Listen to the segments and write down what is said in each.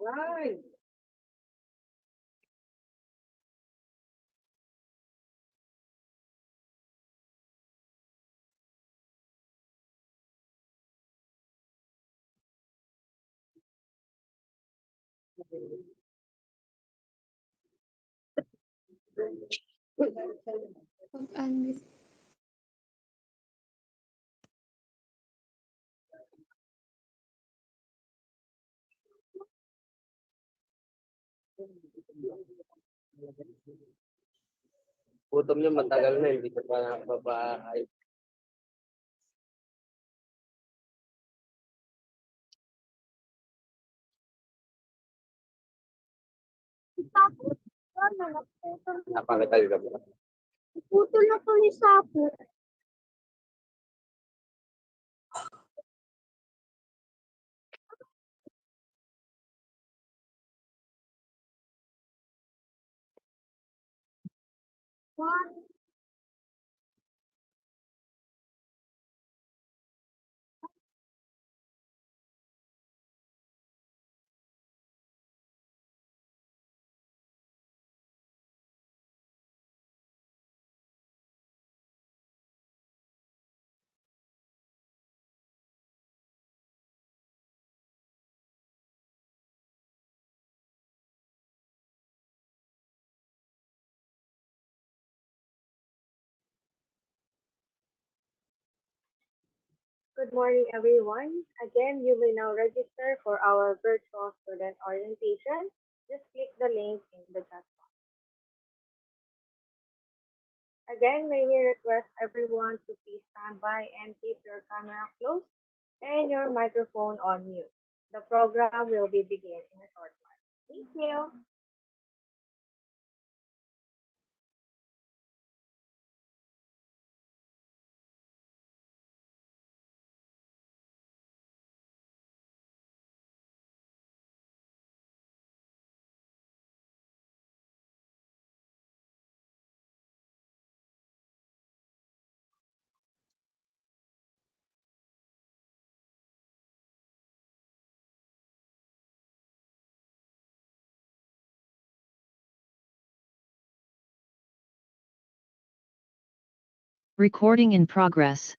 Right. Gutom niya matagal na, hindi ko pa nakapapakain. Napakita ka ba? Putol na to ni Sapo. What? Good morning, everyone. Again, you will now register for our virtual student orientation. Just click the link in the chat box. Again, may we request everyone to please stand by and keep your camera closed and your microphone on mute. The program will be begin in a short while. Thank you. Recording in progress.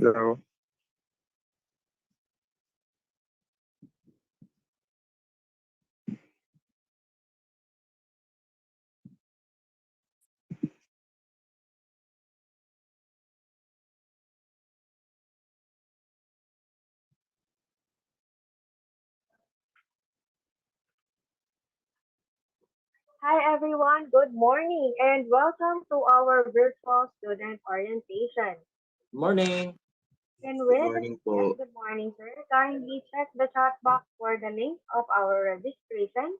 Hello. Hi, everyone. Good morning and welcome to our virtual student orientation. Morning! And Good with, morning yes, po. good morning, sir. Kindly check the chat box for the link of our registration,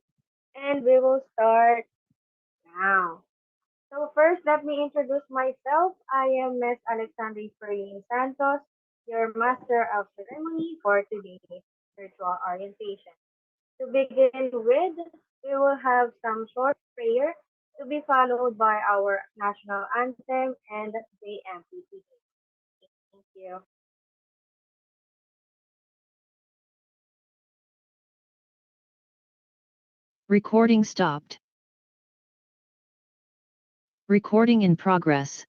and we will start now. So first, let me introduce myself. I am Miss Alexandra Ferlin Santos, your Master of Ceremony for today's virtual orientation. To begin with, we will have some short prayer to be followed by our national anthem and the MPC. Thank you. Recording stopped. Recording in progress.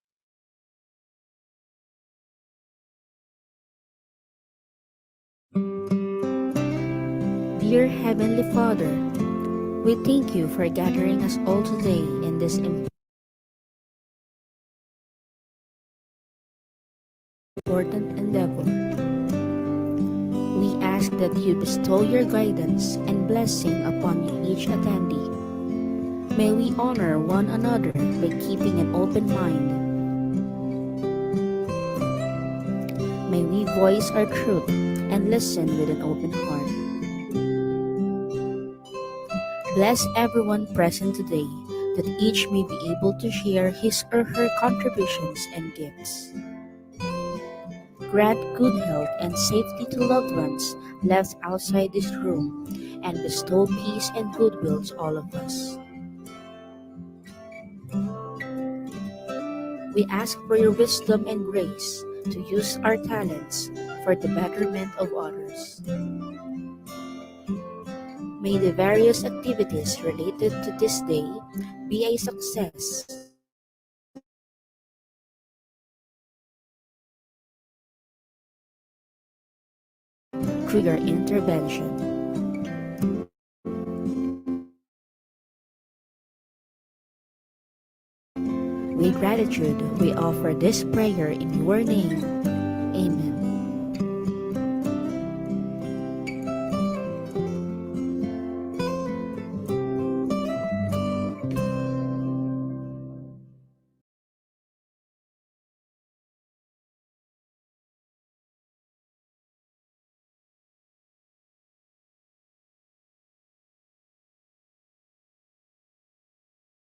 Dear Heavenly Father, we thank you for gathering us all today in this important endeavor. We ask that you bestow your guidance and blessing upon each attendee. May we honor one another by keeping an open mind. May we voice our truth and listen with an open heart. Bless everyone present today, that each may be able to share his or her contributions and gifts. Grant good health and safety to loved ones left outside this room, and bestow peace and goodwill to all of us. We ask for your wisdom and grace to use our talents for the betterment of others. May the various activities related to this day be a success through your intervention. With gratitude, we offer this prayer in your name. Amen.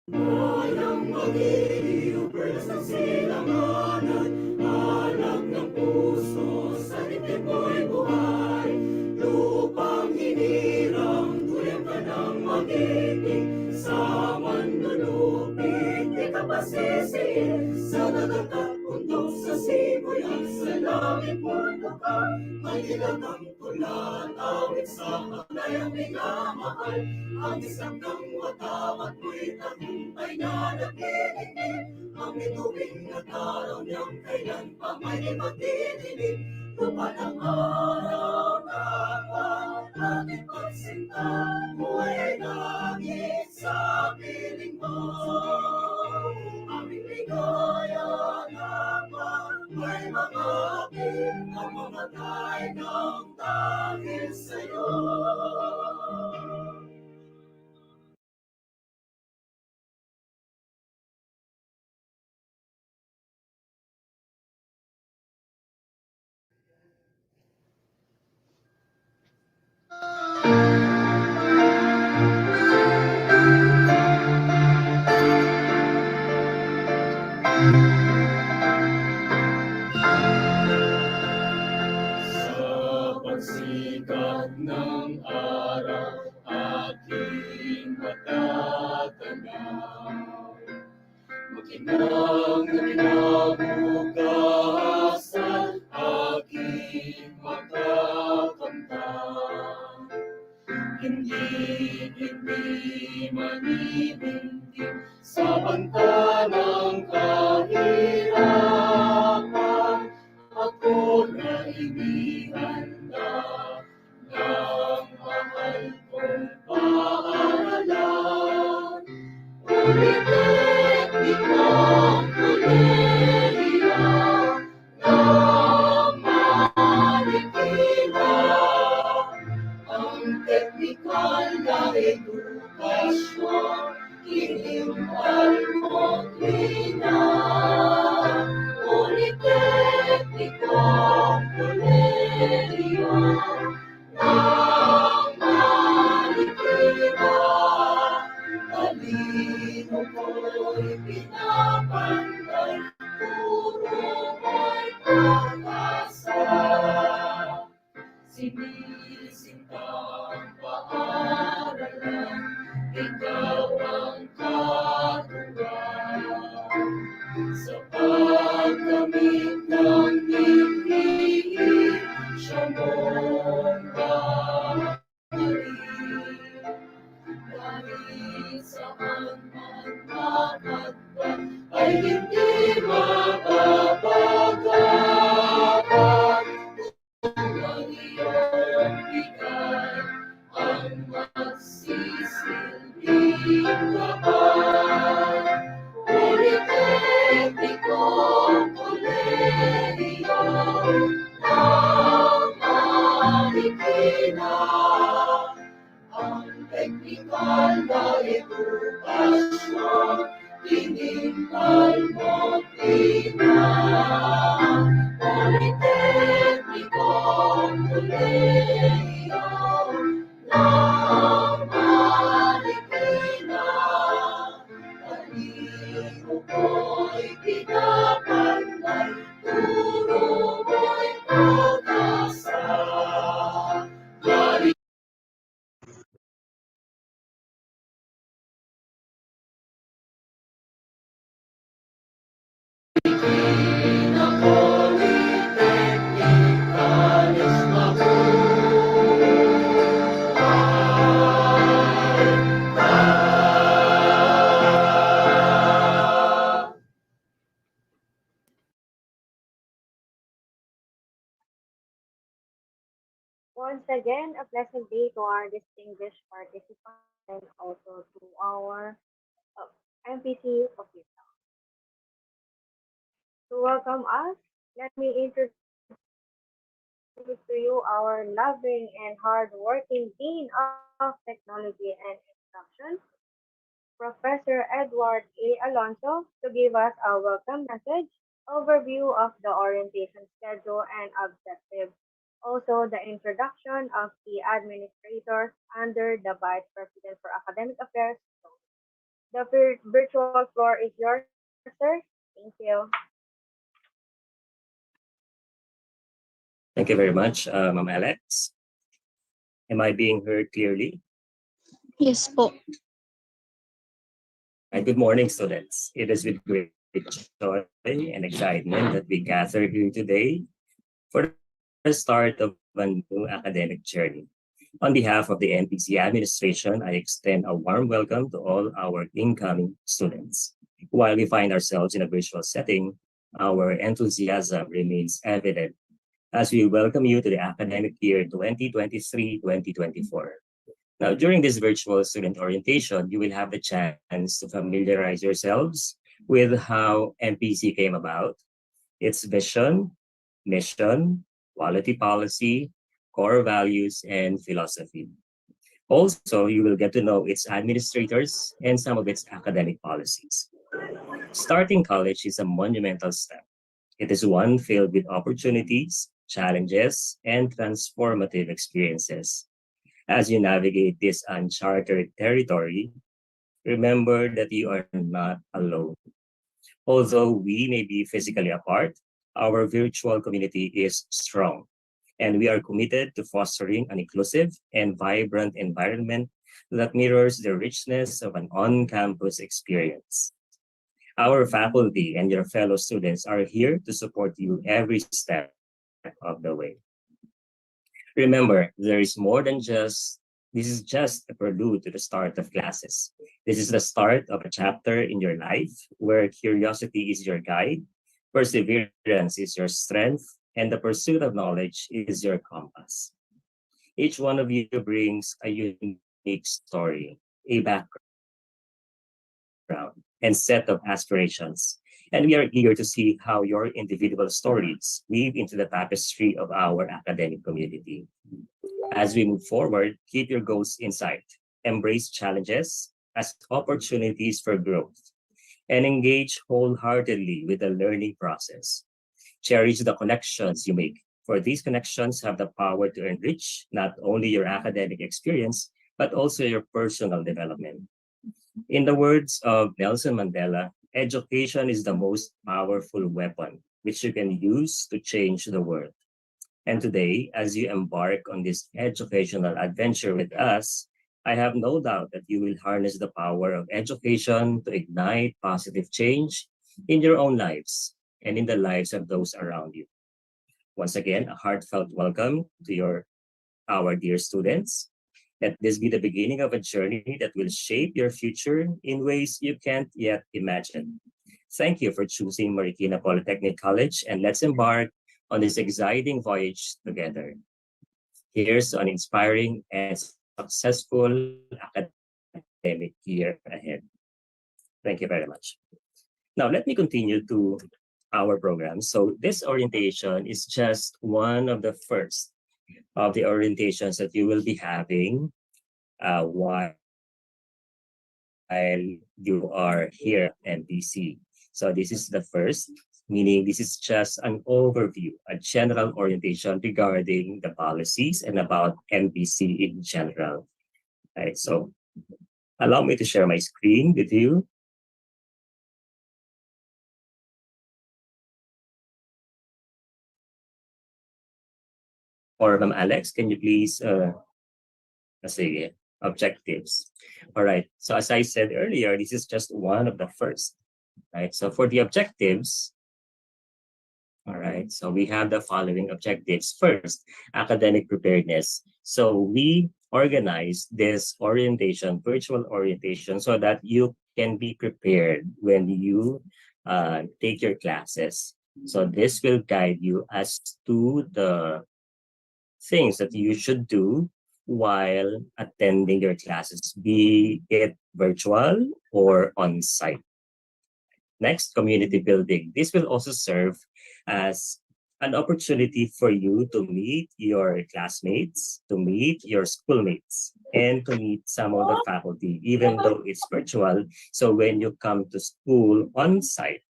Walang magiliw, perlas ng silanganan, alak ng puso, sa dibdib mo'y buhay. Lupang hinirang, tuyang ka ng magiging, sa manlulupit, di ka pasisiin. Sa dagat at bundok, sa sibuyan, sa langit mundo ka, may ilagang tulan, awit sa pagnayang minamahal. Ang isang ng watawat mo'y tagumpay na nakikinig. Ang bituing at araw niyang kailan pa may magdidinig. Lupa ng araw na ating pagsinta, buhay ay langit sa piling mo. Aming ligaya na pa may mga aking ang mamatay ng dahil sa'yo. Sa pagsikat ng araw, aking matatanaw. Makinang na kinabukasan, aking makakamtan. Hindi manibintig sa banta ng kahirapan. Ako na inihanda ng mahal kong paaralan. Ulitin itong kolehiyo na marikina. Ang teknikal na edukasyon, inimbal mo tuwina. Politeknikong kolehiyo ng Marikina. Talino ko'y pinapanday, puro mo'y pag-asa. Sinisintang paaralan, ikaw ang katuwang. Sa pagkamit ng ibig, siya mong bahari. Dahil saan man makatwa ay hindi mababagaan kung ang iyong bigay ang magsisilbing gabay. Politeknikong kolehiyo ng Marikina, ang teknikal na edukasyon, tiningnan mo't Politeknikong kolehiyo ng Marikina. Talino ko'y pinapanay, turo mo'y pag-asa. Marikina Polytechnic College mabuhay. Once again, a pleasant day to our distinguished participants and also to our uh, MPC officials. To welcome us, let me introduce to you our loving and hardworking Dean of Technology and Instruction, Professor Edward A. Alonso, to give us a welcome message, overview of the orientation schedule and objectives, also the introduction of the administrators under the Vice President for Academic Affairs. The virtual floor is yours, sir. Thank you. Thank you very much, Ma'am Alex. Am I being heard clearly? Yes po. Good morning, students. It is with great joy and excitement that we gather here today for the start of a new academic journey. On behalf of the MPC administration, I extend a warm welcome to all our incoming students. While we find ourselves in a virtual setting, our enthusiasm remains evident as we welcome you to the academic year 2023-2024. Now, during this virtual student orientation, you will have the chance to familiarize yourselves with how MPC came about, its vision, mission, quality policy, core values, and philosophy. Also, you will get to know its administrators and some of its academic policies. Starting college is a monumental step. It is one filled with opportunities, challenges, and transformative experiences. As you navigate this uncharted territory, remember that you are not alone. Although we may be physically apart, our virtual community is strong, and we are committed to fostering an inclusive and vibrant environment that mirrors the richness of an on-campus experience. Our faculty and your fellow students are here to support you every step of the way. Remember, this is just a prelude to the start of classes. This is the start of a chapter in your life where curiosity is your guide, perseverance is your strength, and the pursuit of knowledge is your compass. Each one of you brings a unique story, a background, and set of aspirations. And we are eager to see how your individual stories weave into the tapestry of our academic community. As we move forward, keep your goals in sight, embrace challenges as opportunities for growth, and engage wholeheartedly with the learning process. Cherish the connections you make, for these connections have the power to enrich not only your academic experience, but also your personal development. In the words of Nelson Mandela, education is the most powerful weapon which you can use to change the world. And today, as you embark on this educational adventure with us, I have no doubt that you will harness the power of education to ignite positive change in your own lives and in the lives of those around you. Once again, a heartfelt welcome to our dear students. Let this be the beginning of a journey that will shape your future in ways you can't yet imagine. Thank you for choosing Marikina Polytechnic College, and let's embark on this exciting voyage together. Here's an inspiring and successful academic year ahead. Thank you very much. Now, let me continue to our program. So, this orientation is just one of the first of the orientations that you will be having while you are here at MPC. So, this is the first, meaning this is just an overview, a general orientation regarding the policies and about MPC in general. Right. So, allow me to share my screen with you. Or Ma'am Alex, can you please say objectives? All right. So as I said earlier, this is just one of the first. Right. So for the objectives, all right. So we have the following objectives. First, academic preparedness. So we organize this orientation, virtual orientation, so that you can be prepared when you take your classes. So this will guide you as to the things that you should do while attending your classes, be it virtual or on site. Next, community building. This will also serve as an opportunity for you to meet your classmates, to meet your schoolmates, and to meet some of the faculty, even though it's virtual. So when you come to school on site,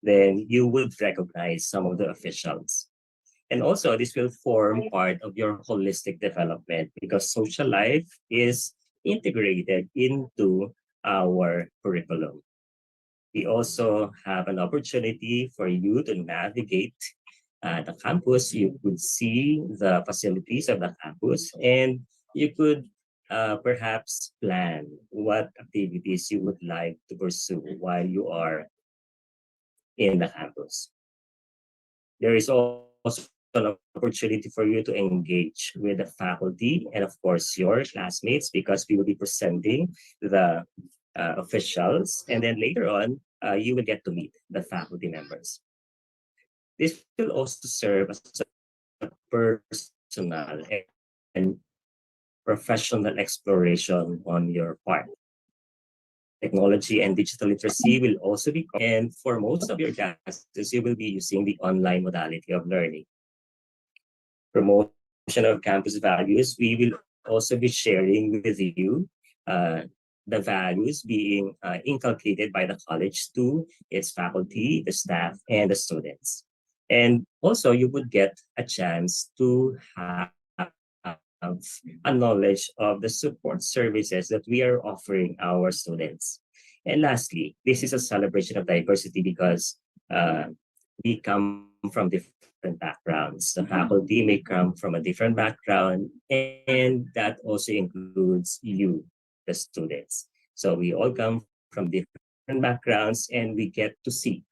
then you would recognize some of the officials. And also, this will form part of your holistic development because social life is integrated into our curriculum. We also have an opportunity for you to navigate the campus. You could see the facilities of the campus, and you could perhaps plan what activities you would like to pursue while you are in the campus. There is also an opportunity for you to engage with the faculty and, of course, your classmates because we will be presenting the officials. And then later on, you will get to meet the faculty members. This will also serve as a personal and professional exploration on your part. Technology and digital literacy will also be, and for most of your classes, you will be using the online modality of learning. Promotion of campus values, we will also be sharing with you the values being inculcated by the college to its faculty, the staff, and the students. And also, you would get a chance to have a knowledge of the support services that we are offering our students. And lastly, this is a celebration of diversity because we come from different backgrounds. The faculty may come from a different background, and that also includes you, the students. So we all come from different backgrounds, and we get to see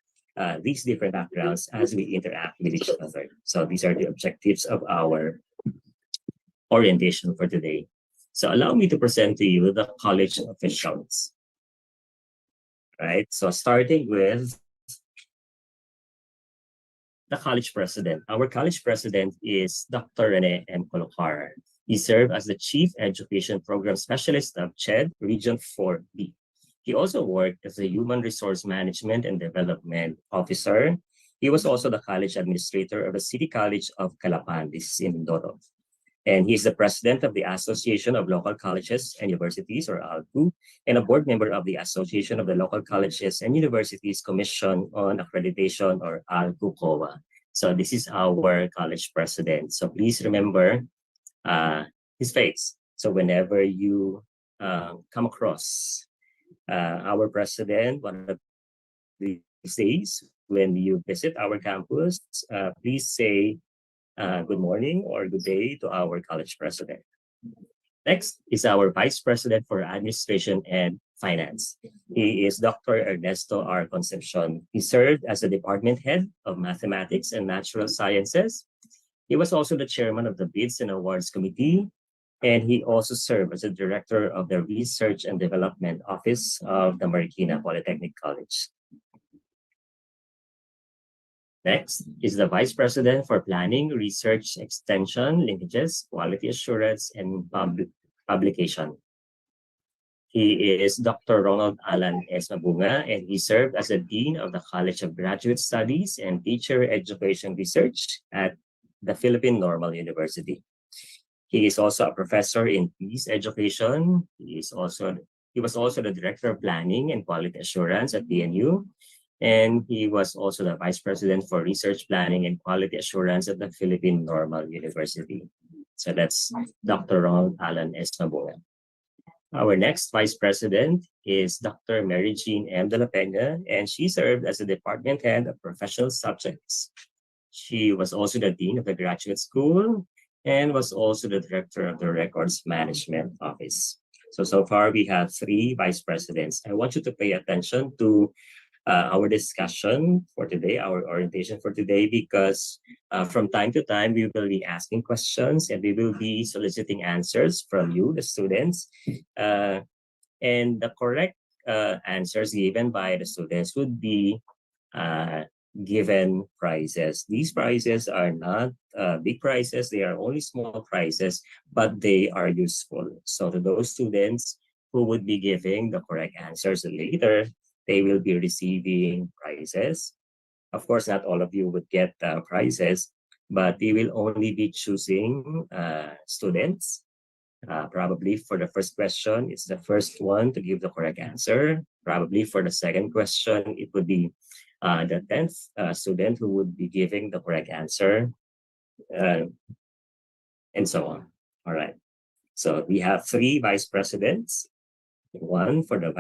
these different backgrounds as we interact with each other. So these are the objectives of our orientation for today. So allow me to present to you the college officials. Right. So starting with the college president. Our college president is Dr. Rene M. Colocar. He served as the Chief Education Program Specialist of CHED Region 4B. He also worked as a Human Resource Management and Development Officer. He was also the college administrator of the City College of Calapan, this is in Mindoro. And he is the president of the Association of Local Colleges and Universities, or ALCU, and a board member of the Association of the Local Colleges and Universities Commission on Accreditation, or ALCU-COA. So this is our college president. So please remember his face. So whenever you come across our president one of these days, when you visit our campus, please say good morning or good day to our college president. Next is our Vice President for Administration and Finance. He is Dr. Ernesto R. Concepcion. He served as the Department Head of Mathematics and Natural Sciences. He was also the Chairman of the Bids and Awards Committee, and he also served as the director of the Research and Development Office of the Marikina Polytechnic College. Next is the Vice President for Planning, Research, Extension, Linkages, Quality Assurance, and Publication. He is Dr. Ronald Alan S. Mabunga, and he served as the Dean of the College of Graduate Studies and Teacher Education Research at the Philippine Normal University. He is also a professor in peace education. He was also the Director of Planning and Quality Assurance at PNU, and he was also the Vice President for Research Planning and Quality Assurance at the Philippine Normal University. So that's Dr. Ronald Alan S. Mabunga. Our next Vice President is Dr. Mary Jean M. de la Peña, and she served as the Department Head of Professional Subjects. She was also the Dean of the Graduate School and was also the Director of the Records Management Office. So far we have 3 Vice Presidents. I want you to pay attention to our discussion for today, our orientation for today, because from time to time, we will be asking questions and we will be soliciting answers from you, the students. And the correct answers given by the students would be given prizes. These prizes are not big prizes, they are only small prizes, but they are useful. So to those students who would be giving the correct answers later, they will be receiving prizes. Of course, not all of you would get prizes, but they will only be choosing students. Probably for the first question, it's the first one to give the correct answer. Probably for the second question, it would be the 10th student who would be giving the correct answer, and so on. All right. So we have 3 vice presidents. 1 for the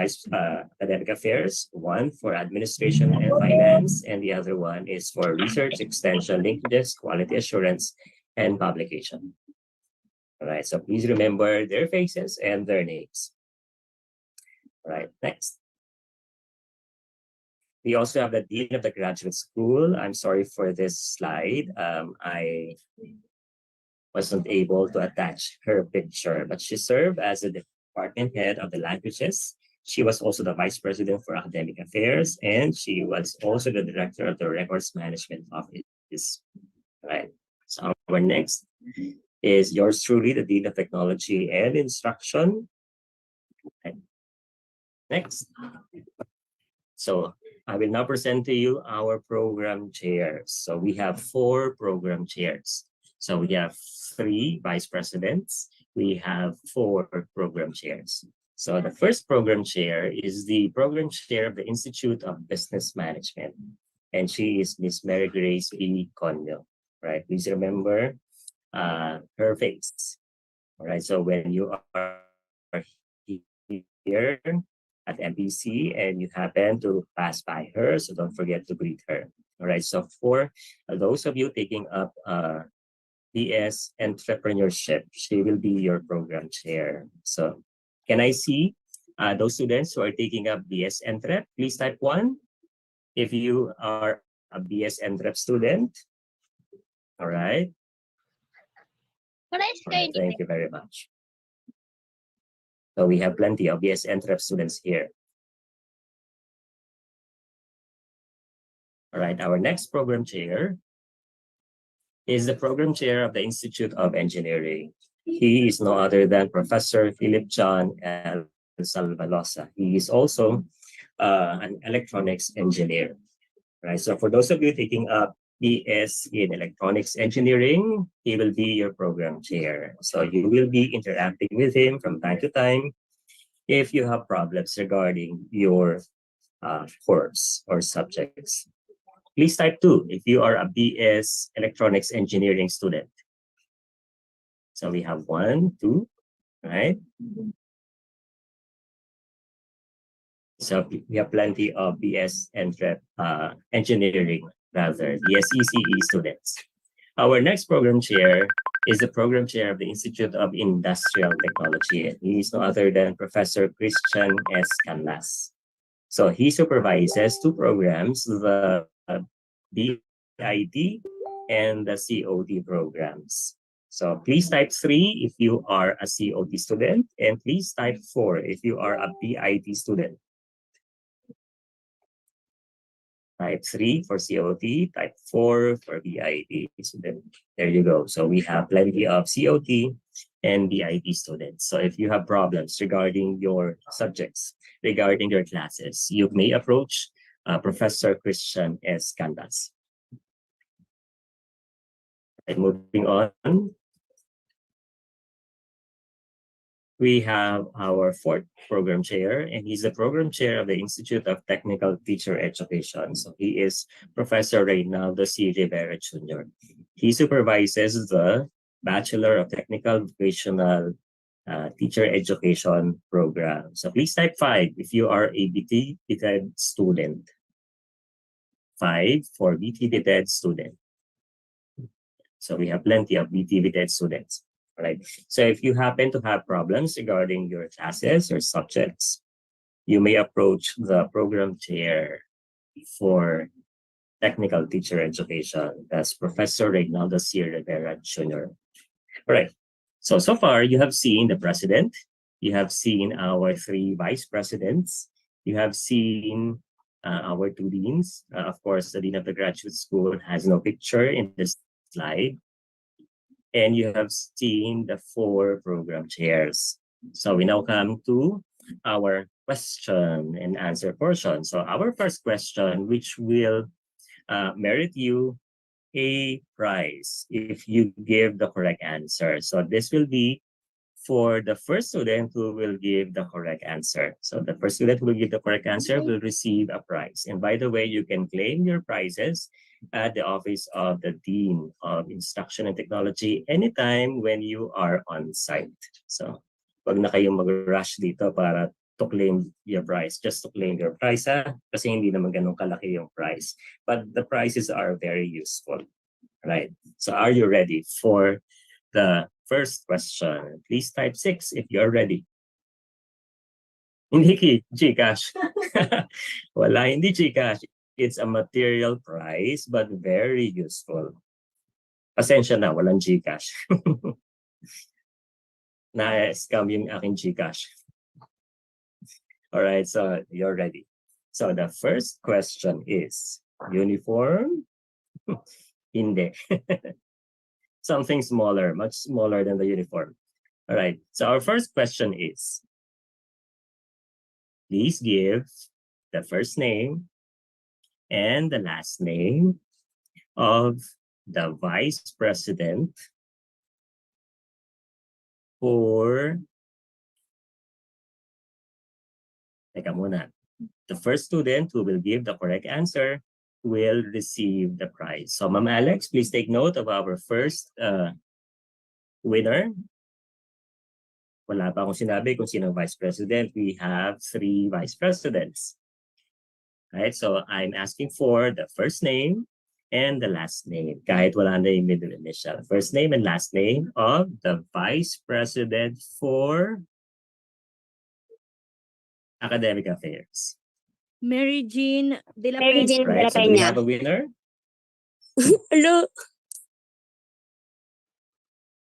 academic affairs, 1 for administration and finance, and the other one is for research, extension, linkages, quality assurance, and publication. All right, so please remember their faces and their names. All right, next. We also have the Dean of the Graduate School. I'm sorry for this slide. I wasn't able to attach her picture, but she served as a Department Head of the Languages. She was also the Vice President for Academic Affairs, and she was also the Director of the Records Management Office. Right. So our next is yours truly, the Dean of Technology and Instruction. Right. Next. So I will now present to you our program chairs. So we have 4 program chairs. So we have 3 vice presidents. We have 4 program chairs. So the first program chair is the program chair of the Institute of Business Management. And she is Miss Mary Grace B. Conyo. Right? Please remember her face. All right. So when you are here at MPC and you happen to pass by her, so don't forget to greet her. All right. So for those of you taking up BS Entrepreneurship, she will be your program chair. So can I see those students who are taking up BS Entrep? Please type 1 if you are a BS Entrep student. All right. All right, thank you very much. So we have plenty of BS Entrep students here. All right, our next program chair is the program chair of the Institute of Engineering. He is no other than Professor Philip John L. Salvalosa. He is also an electronics engineer. Right. So for those of you taking up BS in electronics engineering, he will be your program chair. So you will be interacting with him from time to time if you have problems regarding your course or subjects. Please type 2 if you are a BS electronics engineering student. So we have 1, 2, right? So we have plenty of BS engineering, rather, BSECE students. Our next program chair is the program chair of the Institute of Industrial Technology. He is no other than Professor Christian S. Canlas. So he supervises 2 programs, the BIT and the COD programs. So please type 3 if you are a COT student, and please type 4 if you are a BIT student. Type 3 for COT, type 4 for BIT student. There you go. So we have plenty of COT and BIT students. So if you have problems regarding your subjects, regarding your classes, you may approach Professor Christian S. Candas. And moving on, we have our fourth program chair, and he's the program chair of the Institute of Technical Teacher Education. So he is Professor Reynaldo C. Rivera Jr. He supervises the Bachelor of Technical Vocational Teacher Education program. So please type 5 if you are a BT BTED student. 5 for BT BTED student. So we have plenty of BT BTED students. Right. So if you happen to have problems regarding your classes or subjects, you may approach the program chair for technical teacher education. That's Professor Reynaldo C. Rivera Jr. All right. So far you have seen the president, you have seen our 3 vice presidents, you have seen our 2 deans. Of course, the dean of the graduate school has no picture in this slide. And you have seen the 4 program chairs. So we now come to our question and answer portion. So our first question, which will merit you a prize if you give the correct answer. So this will be for the first student who will give the correct answer. So the first student who will give the correct answer will receive a prize. And by the way, you can claim your prizes at the office of the Dean of Instruction and Technology anytime when you are on site. So wag na kayong mag-rush dito para to claim your prize, just to claim your prize, kasi hindi naman ganun kalaki yung prize. But the prizes are very useful, right? So are you ready for the first question? Please type 6 if you're ready. Hindi Gcash. Wala, hindi Gcash. It's a material prize, but very useful. Pasensya na, walang Gcash. Na-scam yung aking Gcash. Alright, so you're ready. So the first question is, uniform? Hindi. Something smaller, much smaller than the uniform. Alright, so our first question is, please give the first name and the last name of the vice president for, teka muna, the first student who will give the correct answer will receive the prize. So Ma'am Alex, please take note of our first winner. Wala pa akong sinabi kung sino vice president. We have 3 vice presidents. Right, so I'm asking for the first name and the last name. Kahit wala na yung middle initial. First name and last name of the vice president for academic affairs. Mary Jean de la Mary Peña. Jean de Right, la so do we Peña. have a winner? Hello.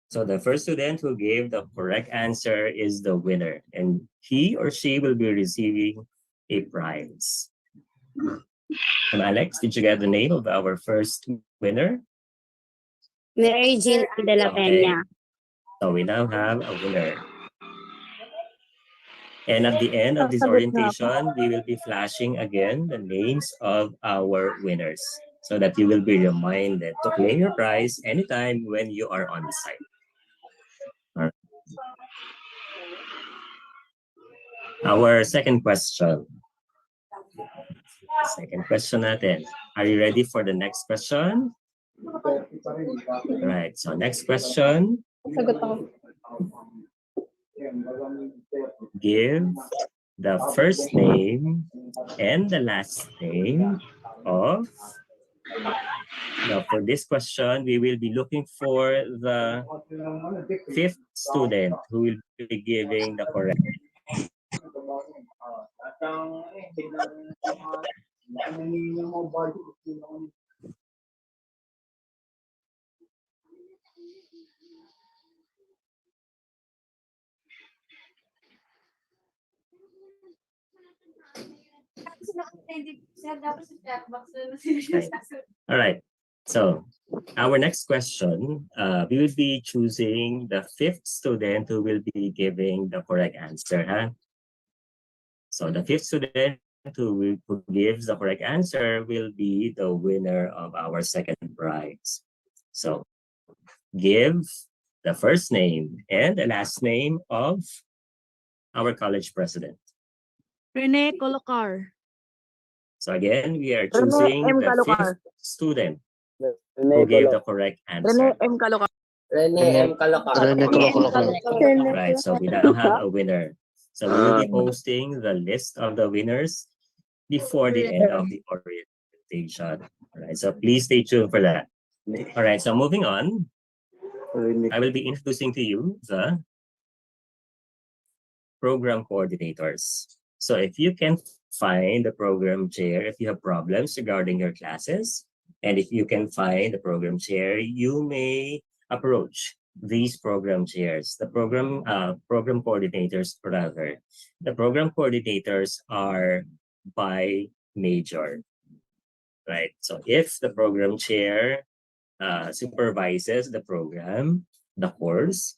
So the first student who gave the correct answer is the winner, and he or she will be receiving a prize. And Alex, did you get the name of our first winner? Mary Jean de la Okay. Peña. So we now have a winner. And at the end of this Sagot na ako. orientation, we will be flashing again the names of our winners so that you will be reminded to claim your prize anytime when you are on the site. All right. Our second question. Second question natin. Are you ready for the next question? Right. So next question. Sagot ako. Give the first name and the last name of. Now, for this question, we will be looking for the 5th student who will be giving the correct. All right. So our next question, we will be choosing the fifth student who will be giving the correct answer. Huh? So the fifth student who gives the correct answer will be the winner of our second prize. So give the first name and the last name of our college president. Rene Colocar. So again, we are Rene choosing M. the Calucar. fifth student Rene who gave Colo- the correct Rene answer. M. Calucar. Rene M. Calacar. Rene Colo. Right, so we now have a winner. So we will be posting the list of the winners before the end of the orientation. All right, so please stay tuned for that. All right, so moving on, I will be introducing to you the program coordinators. So if you can find the program chair, if you have problems regarding your classes, and if you can find the program chair, you may approach these program chairs, the program coordinators rather. The program coordinators are by major, right? So if the program chair supervises the program, the course,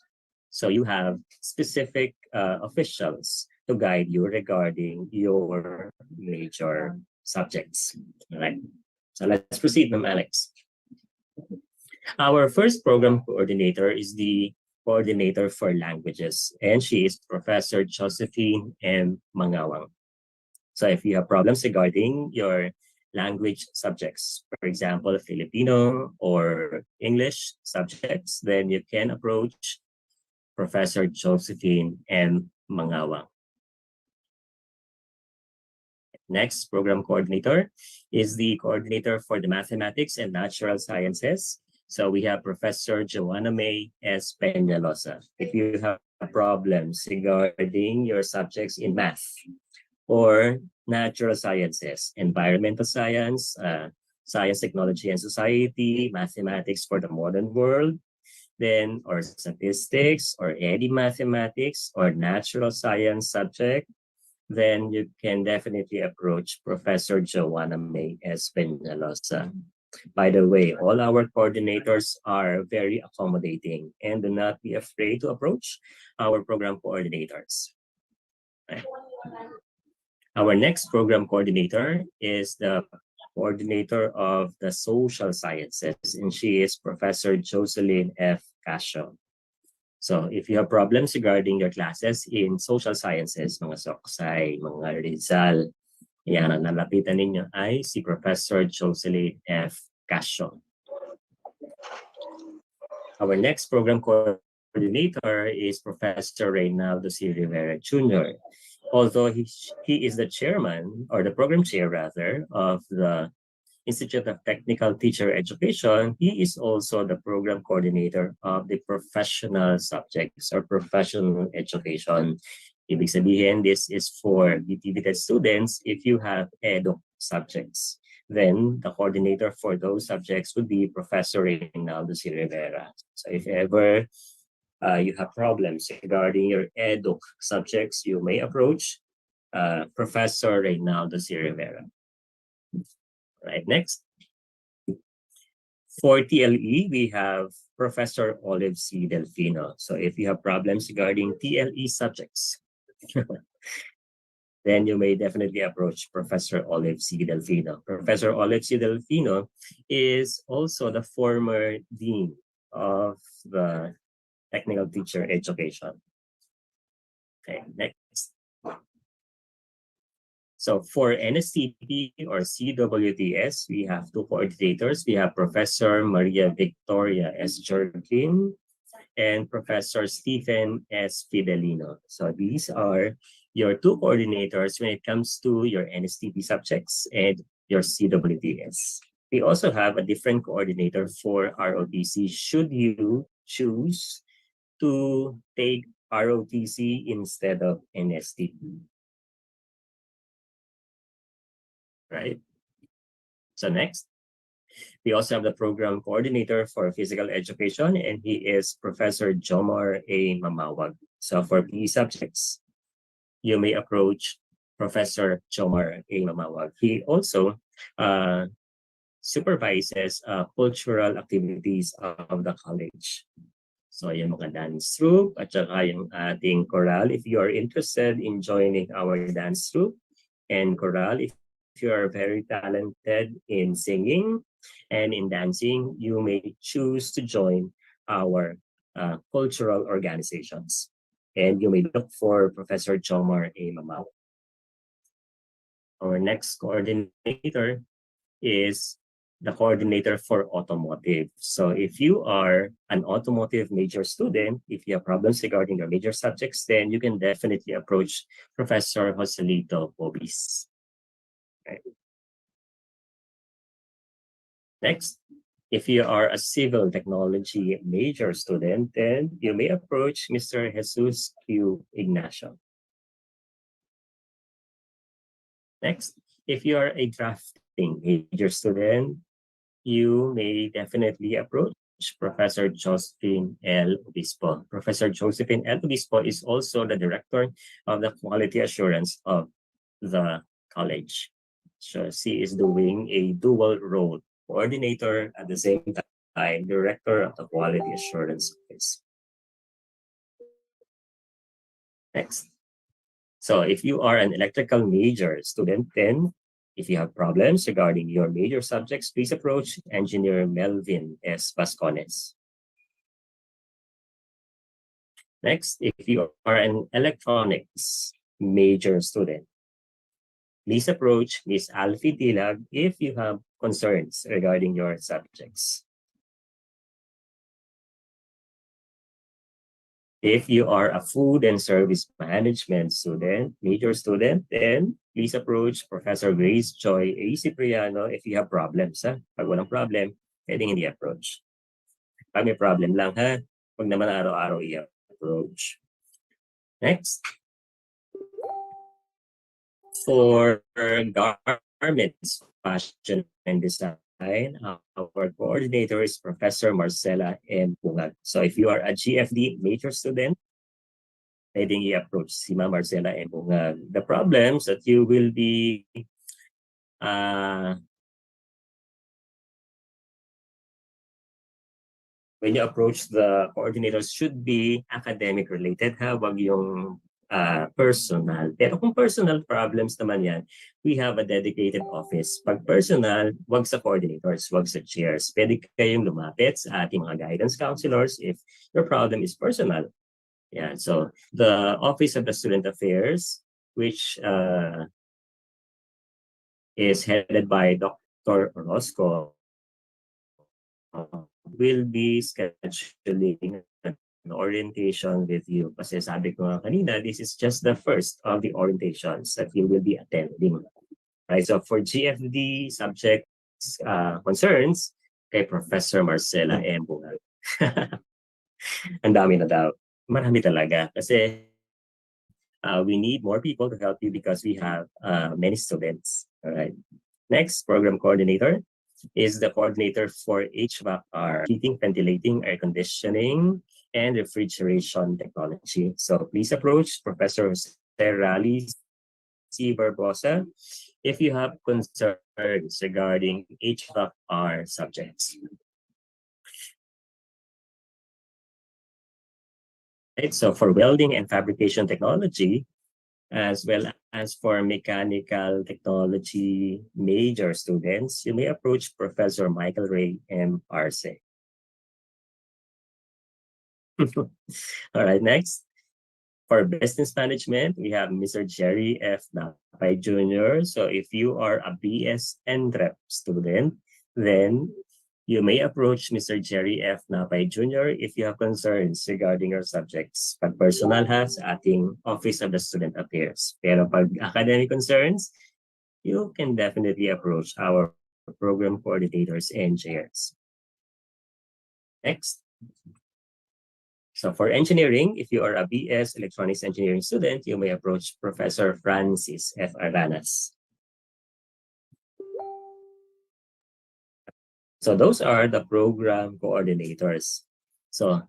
so you have specific officials to guide you regarding your major subjects. All right. So let's proceed, Ma'am Alex. Our first program coordinator is the coordinator for languages, and she is Professor Josephine M. Mangawang. So if you have problems regarding your language subjects, for example, Filipino or English subjects, then you can approach Professor Josephine M. Mangawang. Next program coordinator is the coordinator for the mathematics and natural sciences. So we have Professor Joanna May S. Peñalosa. If you have problems regarding your subjects in math or natural sciences, environmental science, science, technology, and society, mathematics for the modern world, then or statistics or any mathematics or natural science subject, then you can definitely approach Professor Joanna May S. Peñalosa. By the way, all our coordinators are very accommodating and do not be afraid to approach our program coordinators. Right. Our next program coordinator is the coordinator of the social sciences, and she is Professor Jocelyn F. Casio. So if you have problems regarding your classes in social sciences, mga Soksay, mga Rizal, yan ang nalapitan ninyo ay si Professor Jocelyn F. Casio. Our next program coordinator is Professor Reynaldo C. Rivera Jr. Although he is the chairman, or the program chair rather, of the Institute of Technical Teacher Education, he is also the program coordinator of the professional subjects or professional education. Ibig sabihin, this is for BTVT students if you have edu subjects. Then the coordinator for those subjects would be Professor Reynaldo C. Rivera. So if ever you have problems regarding your edu subjects, you may approach Professor Reynaldo C. Rivera. Right, next. For TLE, we have Professor Olive C. Delfino. So if you have problems regarding TLE subjects, then you may definitely approach Professor Olive C. Delfino. Professor Olive C. Delfino is also the former dean of the Technical Teacher Education. Okay, next. So for NSTP or CWTS, we have two coordinators. We have Professor Maria Victoria S. Jorkin and Professor Stephen S. Fidelino. So these are your two coordinators when it comes to your NSTP subjects and your CWTS. We also have a different coordinator for ROTC should you choose to take ROTC instead of NSTP. Right? So next, we also have the program coordinator for physical education, and he is Professor Jomar A. Mamawag. So for PE subjects, you may approach Professor Chomar A. Mamawag. He also supervises cultural activities of the college. So yung mga dance troupe at saka yung ating choral. If you are interested in joining our dance troupe and choral, if you are very talented in singing and in dancing, you may choose to join our cultural organizations. And you may look for Professor Chomar A. Mamao. Our next coordinator is the coordinator for automotive. So if you are an automotive major student, if you have problems regarding your major subjects, then you can definitely approach Professor Joselito Pobis. Okay. Next, if you are a civil technology major student, then you may approach Mr. Jesus Q. Ignacio. Next, if you are a drafting major student, you may definitely approach Professor Josephine L. Obispo. Professor Josephine L. Obispo is also the director of the quality assurance of the college. So she is doing a dual role, coordinator at the same time, director of the quality assurance office. Next. So if you are an electrical major student, then if you have problems regarding your major subjects, please approach Engineer Melvin S. Pascones. Next, if you are an electronics major student, please approach Ms. Alfie Dilag if you have concerns regarding your subjects. If you are a food and service management student, major student, then please approach Professor Grace Joy A. Cipriano if you have problems. Ha? Pag walang problem, pwedeng hindi approach. Pag may problem lang, ha? Huwag naman araw-araw i-approach. Next. For garments, fashion, and design, our coordinator is Professor Marcela M. Pungag. So if you are a GFD major student, pwedeng i-approach si Ma'am Marcela M. Pungag. The problems that you will be when you approach the coordinators should be academic related, ha? Wag yung personal. Pero kung personal problems naman yan, we have a dedicated office. Pag personal, wag sa coordinators, wag sa chairs. Pwede kayong lumapit sa ating mga guidance counselors if your problem is personal. Yeah, so the Office of the Student Affairs, which is headed by Dr. Orozco, will be scheduling an orientation with you. Kasi sabi ko nga kanina, this is just the first of the orientations that you will be attending. Right? So for GFD subjects concerns, kay Professor Marcela M. Bungal. Ang dami na daw. Marami talaga. Kasi we need more people to help you because we have many students. All right. Next, program coordinator is the coordinator for HVAC, heating, ventilating, air conditioning, and refrigeration technology. So please approach Professor Serali C. Barbosa if you have concerns regarding HVAC subjects. Right, so for welding and fabrication technology, as well as for mechanical technology major students, you may approach Professor Michael Ray M. Arce. All right, next. For business management, we have Mr. Jerry F. Napay Jr. So if you are a BS NREP student, then you may approach Mr. Jerry F. Napay Jr. if you have concerns regarding your subjects. Pag personal ha, sa ating Office of the Student Affairs. Pero pag academic concerns, you can definitely approach our program coordinators and chairs. Next. So for engineering, if you are a BS Electronics Engineering student, you may approach Professor Francis F. Aranas. So those are the program coordinators. So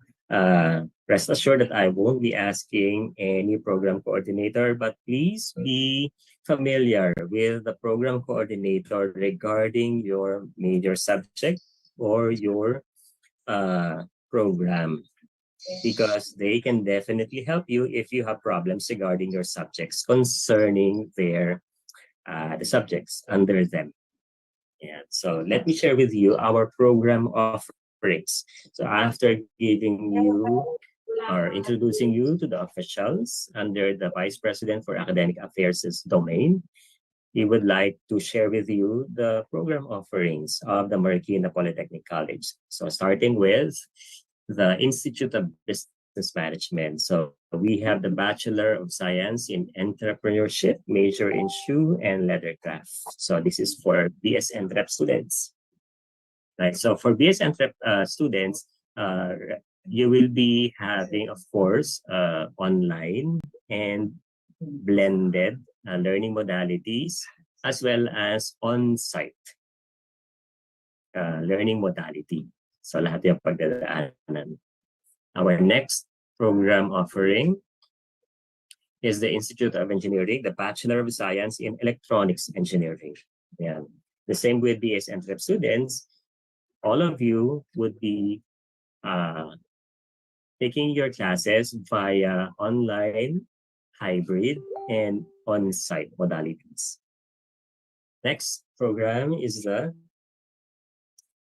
Rest assured that I won't be asking any program coordinator, but please be familiar with the program coordinator regarding your major subject or your program, because they can definitely help you if you have problems regarding your subjects concerning the subjects under them. Yeah. So let me share with you our program offerings. So after giving you or introducing you to the officials under the Vice President for Academic Affairs' domain, we would like to share with you the program offerings of the Marikina Polytechnic College. So starting with the Institute of Business Management. So we have the Bachelor of Science in Entrepreneurship, major in shoe and leathercraft. So this is for BS Entrep students. Right. So for BS Entrep students, you will be having, of course, online and blended learning modalities, as well as on-site learning modality. So lahat yung pagdadaanan. Our next program offering is the Institute of Engineering, the Bachelor of Science in Electronics Engineering. Yeah. The same with BS Entrep students, all of you would be taking your classes via online, hybrid, and on-site modalities. Next program is the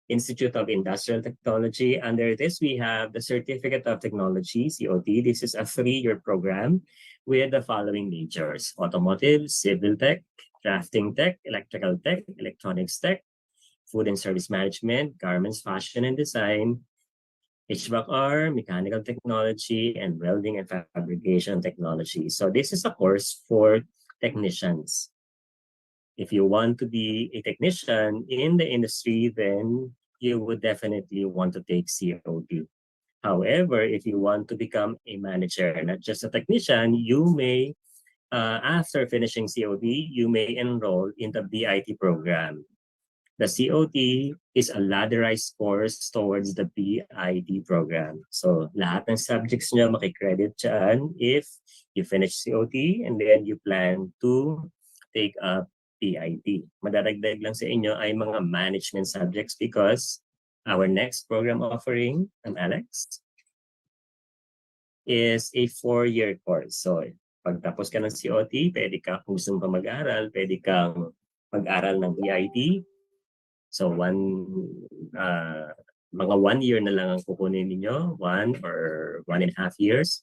Institute of Industrial Technology. Under this, we have the Certificate of Technology, COT. This is a 3-year program with the following majors: automotive, civil tech, drafting tech, electrical tech, electronics tech, food and service management, garments, fashion and design, HVAC-R, mechanical technology, and welding and fabrication technology. So this is a course for technicians. If you want to be a technician in the industry, then you would definitely want to take COT. However, if you want to become a manager, not just a technician, you may, after finishing COT, you may enroll in the BIT program. The COT is a ladderized course towards the BIT program. So lahat ng subjects nyo makikredit dyan if you finish COT and then you plan to take up BIT. Madadagdag lang sa inyo ay mga management subjects because our next program offering, Alex, is a 4-year course. So pagtapos ka ng COT, pwede ka, kung gusto mo pa mag-aral, pwede kang mag-aral ng BIT. So mga 1 year na lang ang kukunin ninyo, 1 or 1.5 years.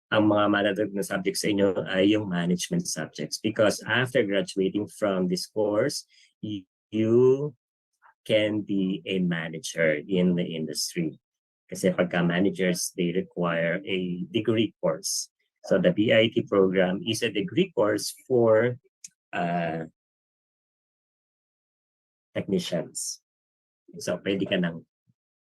Ang mga madadagdag na subjects sa inyo ay yung management subjects, because after graduating from this course, you can be a manager in the industry. Kasi pagka managers, they require a degree course. So the BIT program is a degree course for technicians. So pwede ka nang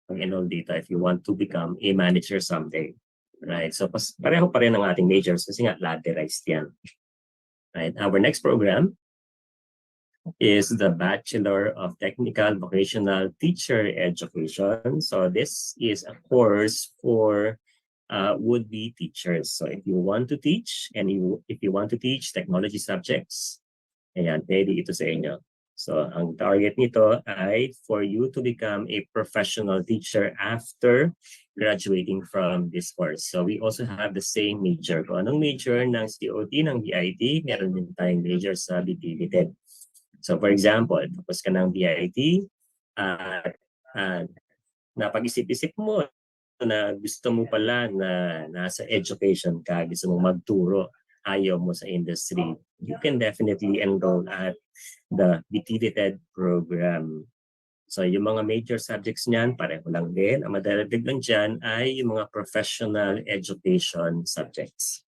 mag-enroll dito if you want to become a manager someday. Right? So pareho pa rin ang ating majors kasi nga ladderized yan. Right? Our next program is the Bachelor of Technical Vocational Teacher Education. So this is a course for would-be teachers. So if you want to teach and if you want to teach technology subjects, ayan, pwede ito sa inyo. So ang target nito ay for you to become a professional teacher after graduating from this course. So we also have the same major. Kung anong major ng COT, ng BIT, meron din tayong major sa BTVTED. So for example, tapos ka ng BIT, napag-isip-isip mo na gusto mo pala na nasa education ka, gusto mo magturo, ayaw mo sa industry, you can definitely enroll at the BTVTED program. So yung mga major subjects niyan, pareho lang din. Ang madadagdag lang dyan ay yung mga professional education subjects.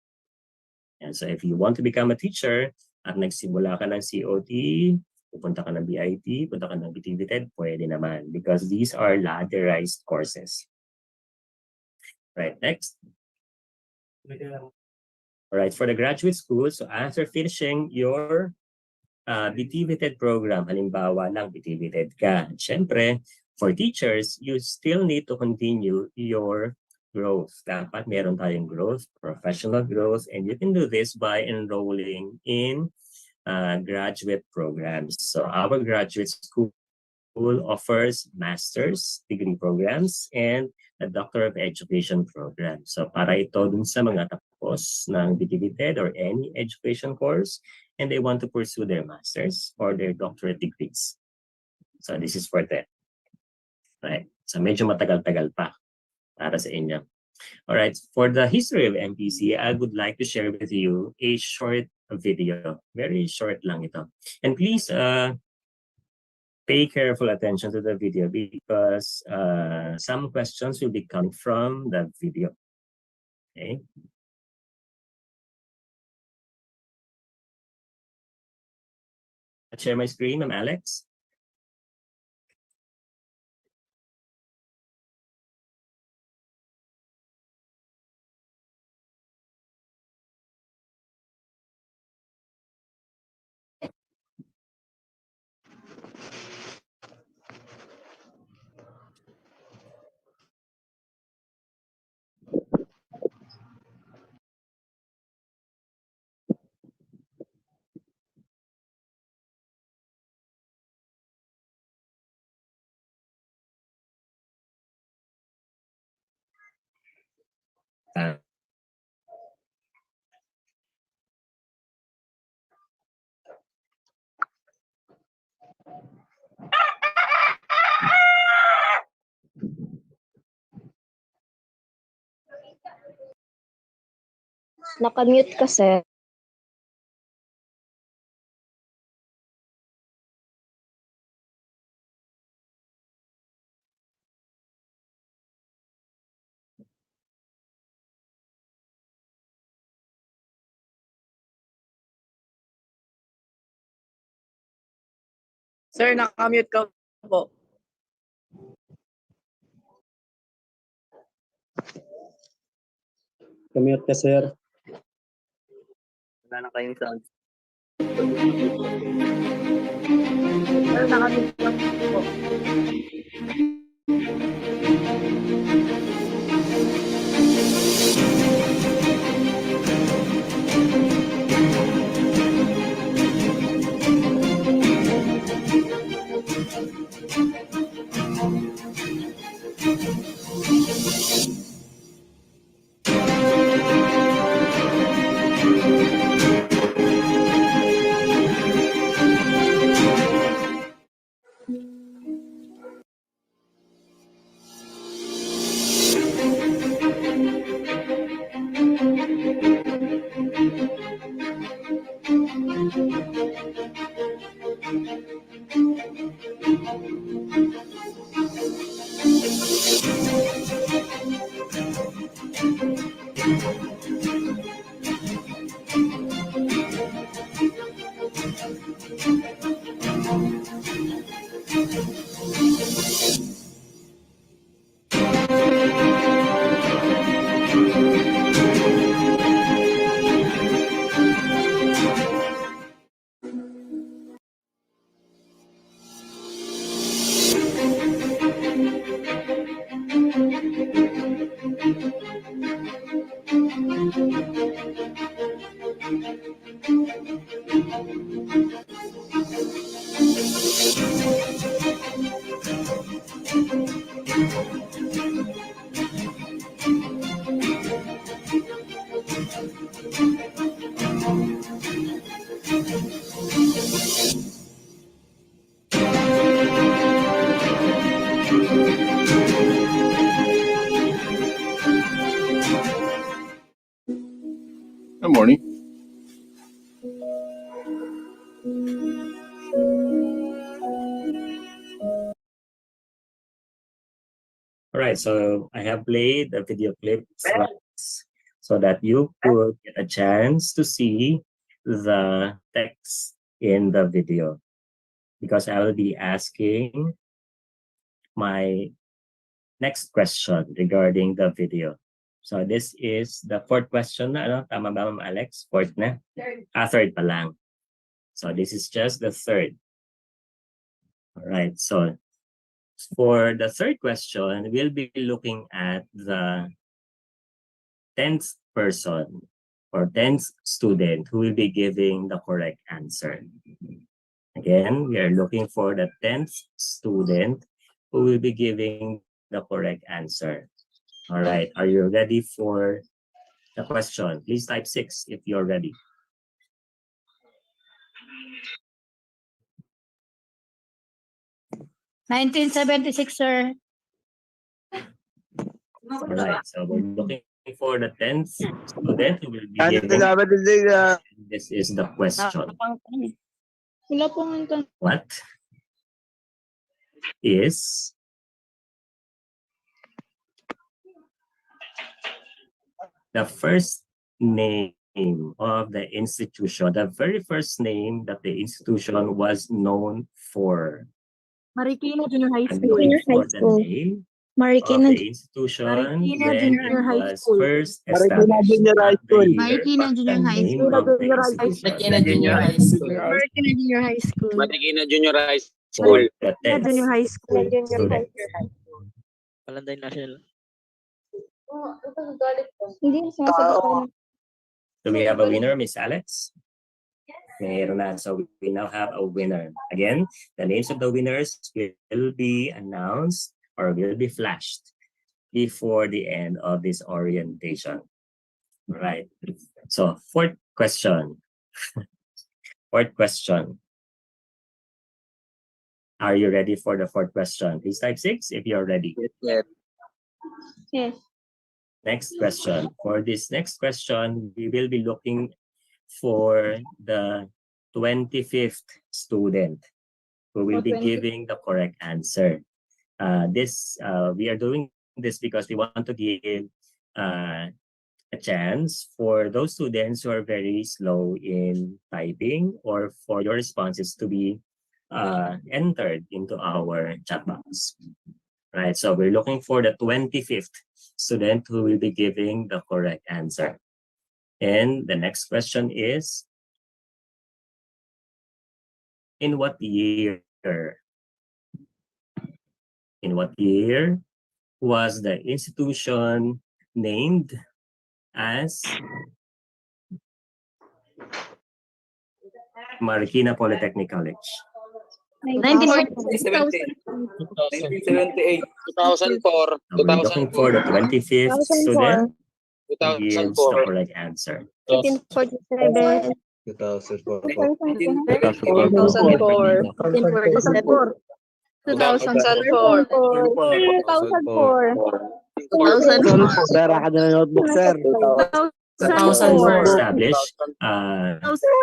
And so if you want to become a teacher at nagsimula ka ng COT, pupunta ka ng BIT, punta ka ng BTVTED, pwede naman because these are ladderized courses. Right, next. All right, for the graduate school, so after finishing your BTVTED program, halimbawa lang BTVTED ka. Siyempre, for teachers, you still need to continue your growth. Dapat meron tayong growth, professional growth, and you can do this by enrolling in graduate programs. So our graduate school offers master's degree programs and a Doctor of Education program. So para ito dun sa mga tapos ng DTVTED or any education course and they want to pursue their master's or their doctorate degrees. So this is for them. Right. So medyo matagal-tagal pa para sa inyo. All right. For the history of MPC, I would like to share with you a short video. Very short lang ito. And please pay careful attention to the video because some questions will be coming from the video. Okay. I'll share my screen, Ma'am Alex. Nakamute ka, sir. Sir, nakamute ka po. Kamiyot ka, sir. Wala na kayong sound. Sir, nakamute ka po. Good morning. All right, so I have played a video clip so that you could get a chance to see the text in the video because I will be asking my next question regarding the video. So this is the fourth question na, ano? Tama ba, Ma'am Alex? Fourth na? Third pa lang. So this is just the third. All right, so for the third question, we'll be looking at the 10th person or 10th student who will be giving the correct answer. Again, we are looking for the 10th student who will be giving the correct answer. All right, are you ready for the question? Please type 6 if you're ready. Sir. All right, so we're looking for the 10th student who will be Ano giving. dapat din This is the question. Wala pong ito. What is the first name of the institution, the very first name that the institution was known for? Marikina Junior High I'm School. looking for the name of Marikina the institution Marikina when Junior it High was School. first Marikina established. Junior High Not the School. year, Marikina but the Junior High name School. of the institution. Marikina Junior High School. Marikina Junior High School. Marikina Junior High For School. the 10th Junior High School. Junior high student. Palanday National. Hindi, sinasagot. Do we have a winner, Miss Alex? Meron na. So we now have a winner. Again, the names of the winners will be announced or will be flashed before the end of this orientation. All right. So fourth question. Fourth question. Are you ready for the fourth question? Please type 6 if you're ready. Yes. Next question. For this next question, we will be looking for the 25th student who will be giving the correct answer. We are doing this because we want to give a chance for those students who are very slow in typing or for your responses to be entered into our chat box. Right, so we're looking for the 25th student who will be giving the correct answer. And the next question is, in what year was the institution named as Marikina Polytechnic College? 1978. 2004. So we're looking for the 25th student who gives the 2004. correct answer. 1847. 2004. 2004. 1847. 2004. 2004. Sir, ka na notebook, sir. 2004 2004. established.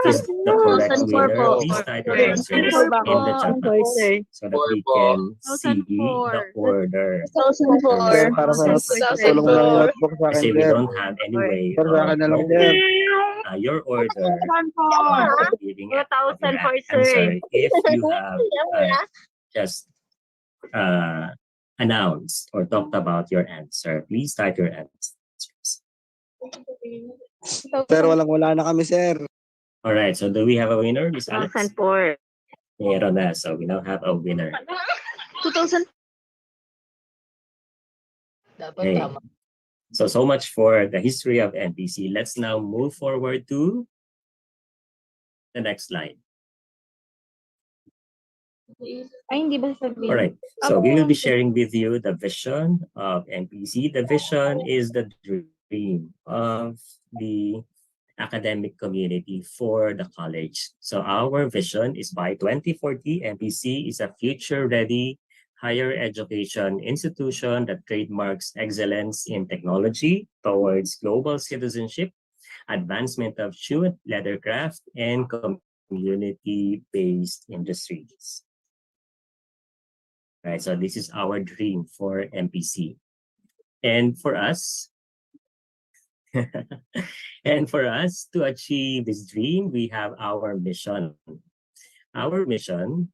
Is the correct 2004 winner. po. Please type your answers in the chat box so that we can see the order. 2004. Sir, para sa tulong mo ng notebook sa akin, Kasi we sir. don't have any way Sir, sa akin na lang, of sir. your order giving of your 2004, answer if you have just announced or talked about your answer. Please type your answers. Sir, wala na kami, sir. All right, so do we have a winner, Miss Alex? 2004. Meron na, so we now have a winner. 2000. Okay. So much for the history of MPC. Let's now move forward to the next slide. Ay, hindi ba sabihin? All right, so we will be sharing with you the vision of MPC. The vision is the dream of the academic community for the college. So our vision is by 2040, MPC is a future-ready higher education institution that trademarks excellence in technology towards global citizenship, advancement of student leathercraft, and community-based industries. Right, so this is our dream for MPC. And for us, and for us to achieve this dream, we have our mission. Our mission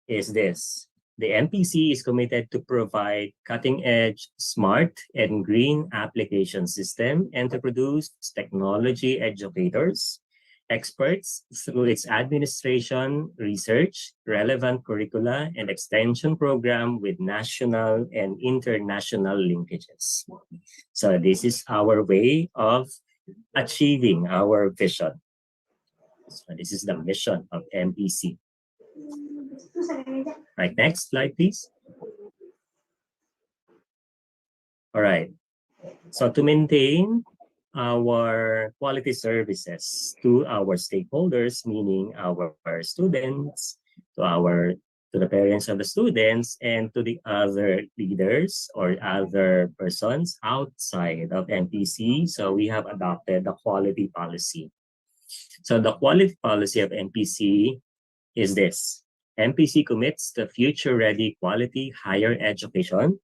is this. The MPC is committed to provide cutting-edge, smart, and green application system and to produce technology educators, experts through its administration, research, relevant curricula, and extension program with national and international linkages. So this is our way of achieving our vision. So this is the mission of MPC. Right, next slide, please. All right. So to maintain our quality services to our stakeholders, meaning our students, to the parents of the students, and to the other leaders or other persons outside of MPC. So we have adopted the quality policy. So the quality policy of MPC is this. MPC commits to future-ready quality higher education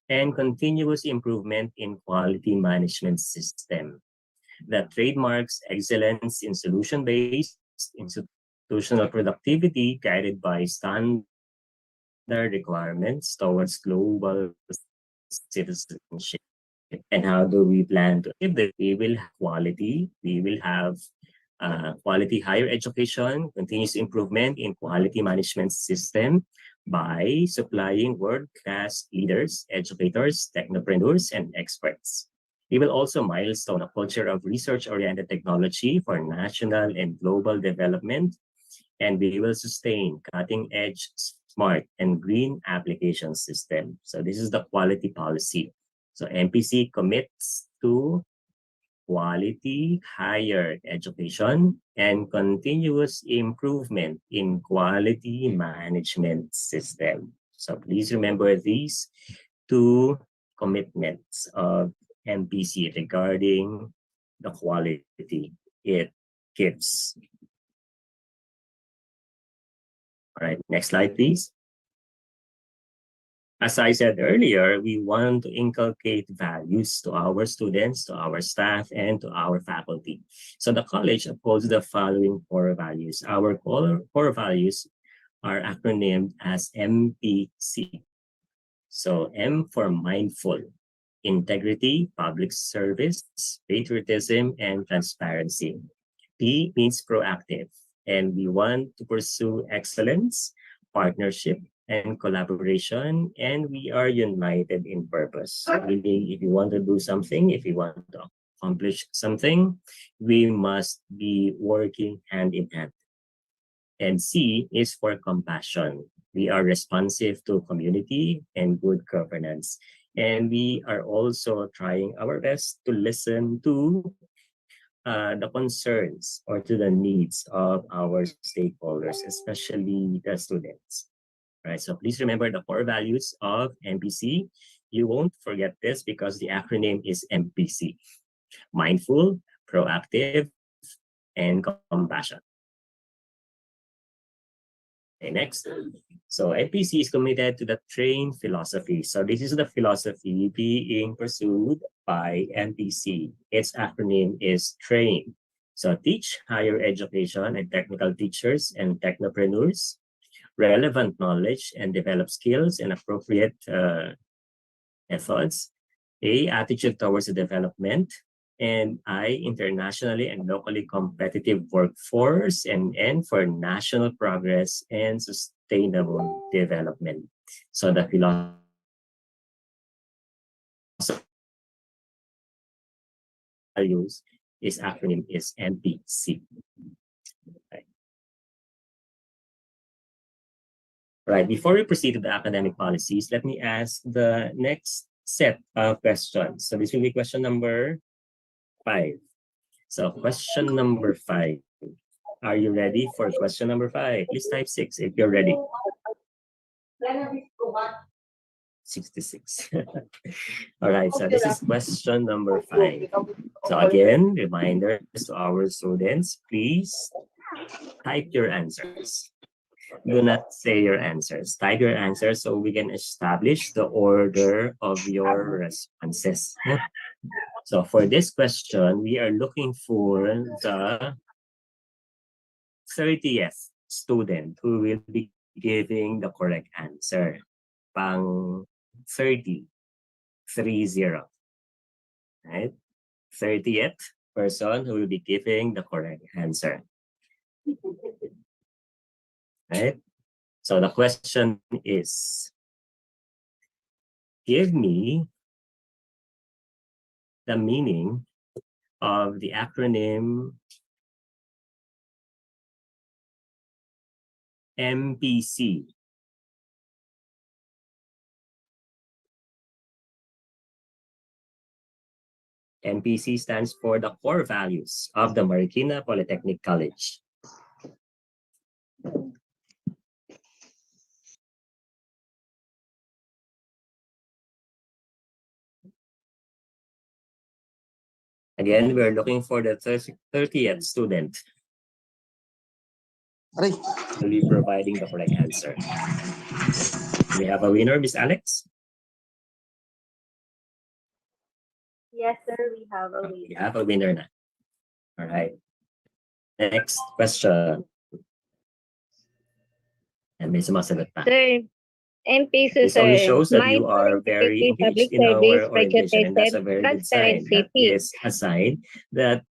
and continuous improvement in quality management system that trademarks excellence in solution-based institutional productivity guided by standard requirements towards global citizenship. And how do we plan to achieve this? We will have quality, we will have quality higher education, continuous improvement in quality management system by supplying world-class leaders, educators, technopreneurs, and experts. We will also milestone a culture of research-oriented technology for national and global development, and we will sustain cutting-edge, smart, and green application system. So this is the quality policy. So MPC commits to quality higher education and continuous improvement in quality management system. So please remember these two commitments of MPC regarding the quality it gives. All right, next slide, please. As I said earlier, we want to inculcate values to our students, to our staff, and to our faculty. So the college upholds the following core values. Our core values are acronymed as MPC. So M for mindful, integrity, public service, patriotism, and transparency. P means proactive, and we want to pursue excellence, partnership, and collaboration, and we are united in purpose. Meaning, if you want to do something, if you want to accomplish something, we must be working hand in hand. And C is for compassion. We are responsive to community and good governance. And we are also trying our best to listen to the concerns or to the needs of our stakeholders, especially the students. Right, so please remember the core values of MPC. You won't forget this because the acronym is MPC. Mindful, proactive, and compassion. Okay, next. So MPC is committed to the TRAIN philosophy. So this is the philosophy being pursued by MPC. Its acronym is TRAIN. So teach higher education and technical teachers and technopreneurs relevant knowledge and develop skills and appropriate efforts. A, attitude towards the development. And I, internationally and locally competitive workforce. And N for national progress and sustainable development. So the philosophy values is acronym is MPC. Right, before we proceed to the academic policies, let me ask the next set of questions. So this will be question number 5. So question number 5. Are you ready for question number 5? Please type 6 if you're ready. 66. All right, so this is question number 5. So again, reminders to our students, please type your answers. Do not say your answers. Type your answers so we can establish the order of your responses. So for this question, we are looking for the 30th student who will be giving the correct answer. Pang 30. 30. Right? 30th person who will be giving the correct answer. Right? So the question is, give me the meaning of the acronym MPC. MPC stands for the core values of the Marikina Polytechnic College. Again, we're looking for the 30th student to be providing the correct answer. We have a winner, Miss Alex. Yes, sir, we have a We winner. have a winner now. All right. Next question. And may sumasagot pa. Sir, MPC, This only sir. shows that My you are very quality public engaged in our service, orientation, and that's a reputation, very good sign. That transparency. is a sign that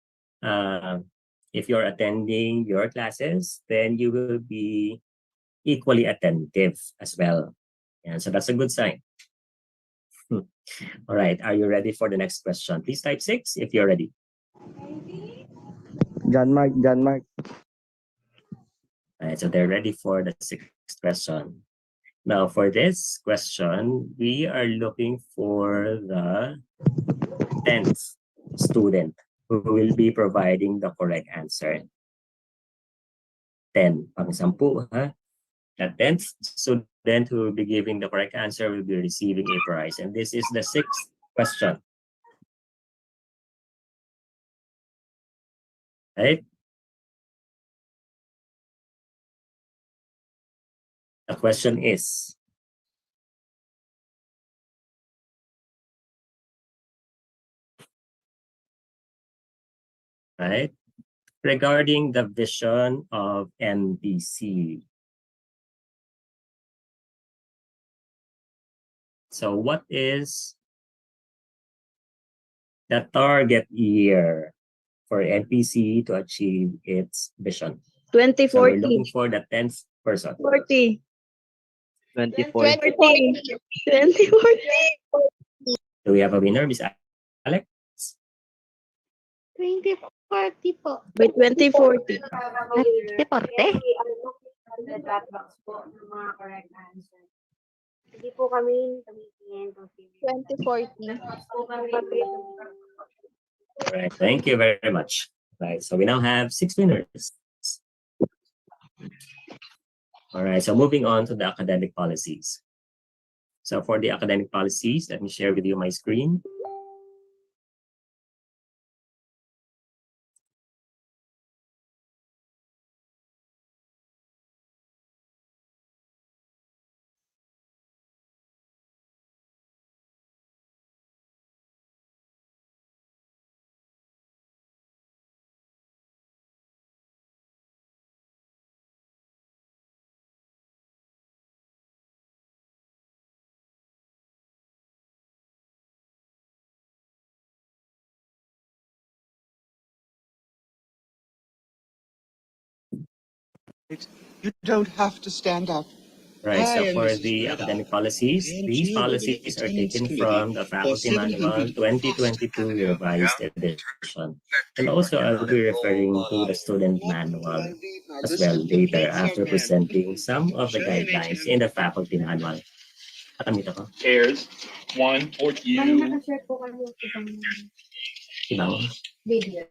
if you're attending your classes, then you will be equally attentive as well. And so that's a good sign. All right, are you ready for the next question? Please type 6 if you're ready. John Mark. All right, so they're ready for the 6th question. Now, for this question, we are looking for the 10th student who will be providing the correct answer. 10, pang-sampu, ha? The 10th student who will be giving the correct answer will be receiving a prize. And this is the 6th question. Right? The question is, right? Regarding the vision of MPC. So what is the target year for MPC to achieve its vision? 2040. So we're looking for the 10th person. 40. 2040. 2040. Do we have a winner, Miss Alex? 2040 po. By 2040. We have a winner. 2040? And we are looking at the chat box po ng mga correct answer. Hindi po kami tumitingin kung sino. 2040. All right, thank you very much. Right, so we now have 6 winners. All right, so moving on to the academic policies. So for the academic policies, let me share with you my screen. You don't have to stand up. Right, so for the academic policies, these policies are taken from the Faculty Manual 2022 Revised Edition. And also, I'll be referring to the Student Manual as well later after presenting some of the guidelines in the Faculty Manual. Pairs. 1 for you. Nakashare po kami yung Ibang? video.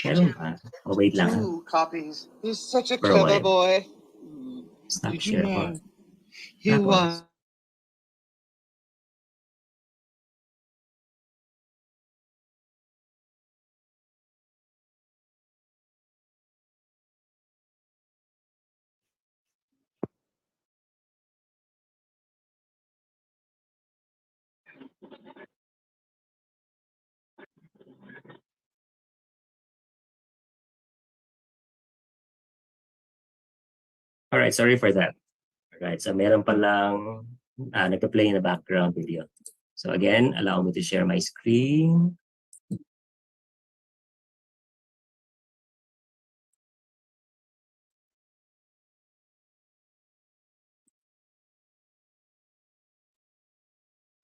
Meron ba? Oh, wait lang. 2 copies. He's such a For a clever while. boy. Stop Did you share po. know he Tapos, was all right, sorry for that. All right, so meron palang nagpa-play in the background video. So again, allow me to share my screen.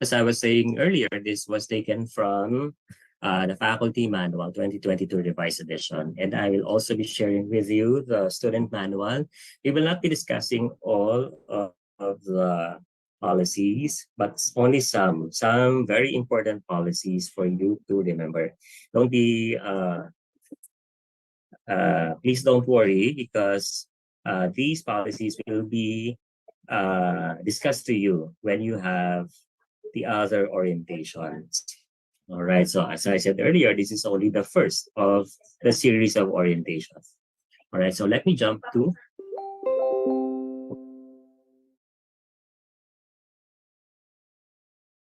as I was saying earlier, this was taken from the Faculty Manual 2022 Revised Edition. And I will also be sharing with you the student manual. We will not be discussing all of the policies, but only some very important policies for you to remember. Don't be, please don't worry, because these policies will be discussed to you when you have the other orientations. All right, so as I said earlier, this is only the first of the series of orientations. All right, so let me jump to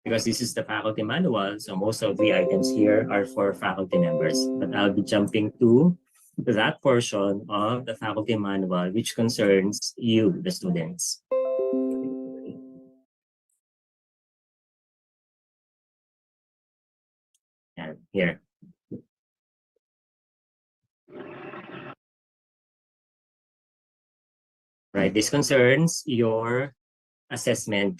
because this is the faculty manual, so most of the items here are for faculty members. But I'll be jumping to that portion of the faculty manual which concerns you, the students. And here. Right, this concerns your assessment.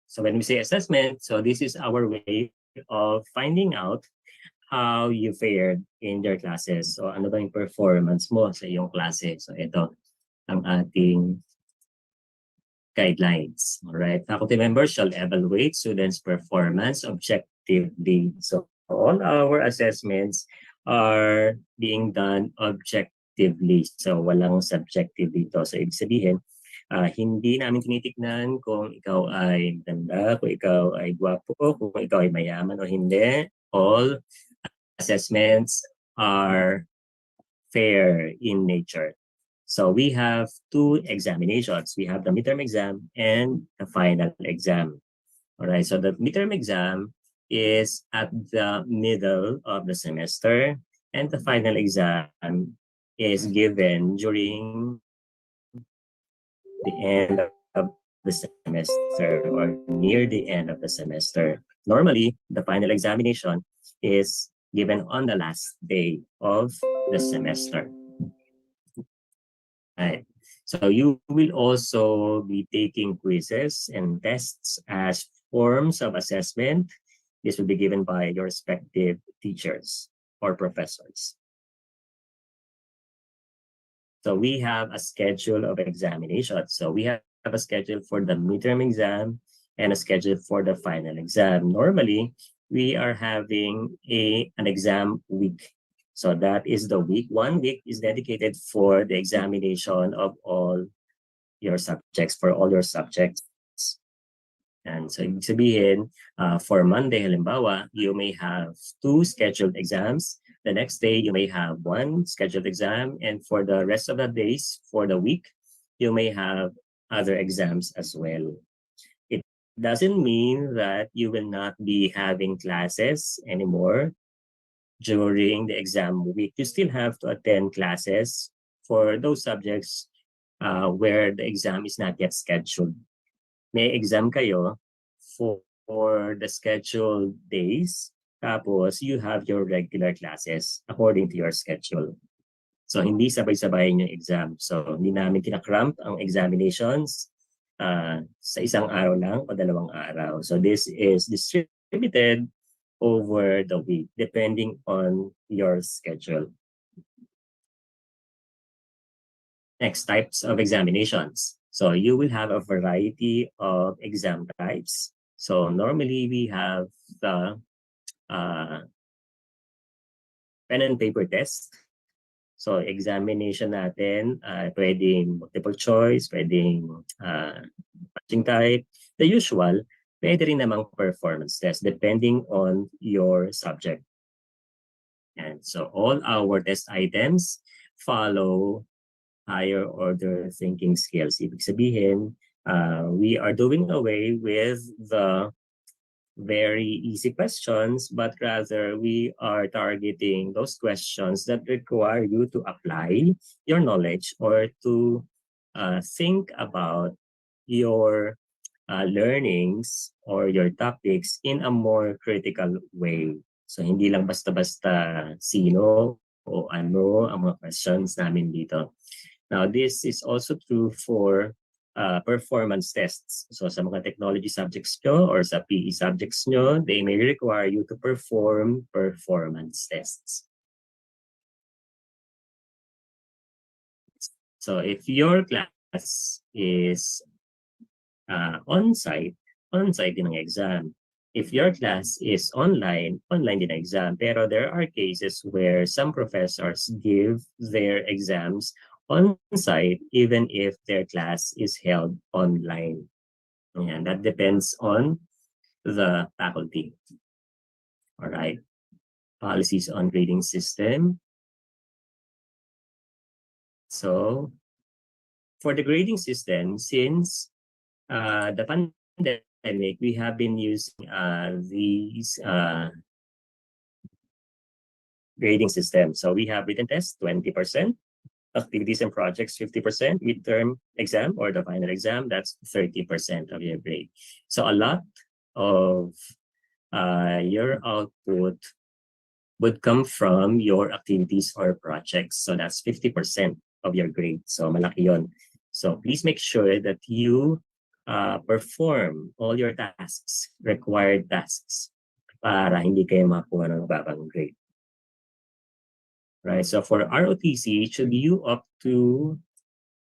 So when we say assessment, so this is our way of finding out how you fared in your classes. So ano ba yung performance mo sa iyong klase? So ito ang ating guidelines. All right, faculty members shall evaluate students' performance objectively. So all our assessments are being done objectively. So walang subjective dito. So ibig sabihin, hindi namin tinitignan kung ikaw ay ganda, kung ikaw ay gwapo, kung ikaw ay mayaman o hindi. All assessments are fair in nature. So we have two examinations. We have the midterm exam and the final exam. All right, so the midterm exam is at the middle of the semester, and the final exam is given during the end of the semester or near the end of the semester. Normally, the final examination is given on the last day of the semester. Right. So you will also be taking quizzes and tests as forms of assessment. This will be given by your respective teachers or professors. So we have a schedule of examinations. So we have a schedule for the midterm exam and a schedule for the final exam. Normally, we are having an exam week. So that is the week. 1 week is dedicated for the examination of all your subjects, for all your subjects. And so ibig sabihin, for Monday, halimbawa, you may have 2 scheduled exams. The next day, you may have 1 scheduled exam. And for the rest of the days, for the week, you may have other exams as well. It doesn't mean that you will not be having classes anymore during the exam week. You still have to attend classes for those subjects where the exam is not yet scheduled. May exam kayo for the scheduled days, tapos you have your regular classes according to your schedule. So hindi sabay-sabay yung exam. So hindi namin kinakramp ang examinations sa isang araw lang o 2 araw. So this is distributed over the week, depending on your schedule. Next, types of examinations. So you will have a variety of exam types. So normally we have the pen and paper test. So examination natin, pwedeng multiple choice, pwedeng matching type, the usual. Pwede rin namang performance test depending on your subject. And so all our test items follow higher order thinking skills. Ibig sabihin, we are doing away with the very easy questions, but rather we are targeting those questions that require you to apply your knowledge or to think about your learnings or your topics in a more critical way. So hindi lang basta-basta sino o ano ang mga questions namin dito. Now this is also true for performance tests. So sa mga technology subjects nyo or sa PE subjects nyo, they may require you to perform performance tests. So if your class is on-site din ang exam. If your class is online din ang exam. Pero there are cases where some professors give their exams on-site even if their class is held online. And that depends on the faculty. All right. Policies on grading system. So for the grading system, since the pandemic, we have been using these grading systems. So we have written tests, 20%, activities and projects, 50%, midterm exam or the final exam, that's 30% of your grade. So a lot of your output would come from your activities or projects. So that's 50% of your grade. So malaki yun. So please make sure that you perform all your tasks, required tasks, para hindi kayo makuha ng babang grade. Right, so for ROTC, should you opt to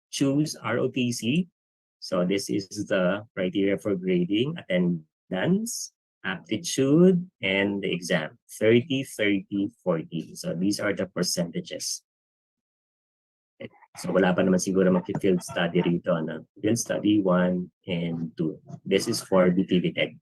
choose ROTC? So this is the criteria for grading: attendance, aptitude, and the exam. 30, 30, 40. So these are the percentages. Okay. So wala pa naman siguro mag-field study rito. No? Field study 1 and 2. This is for BTV Tech.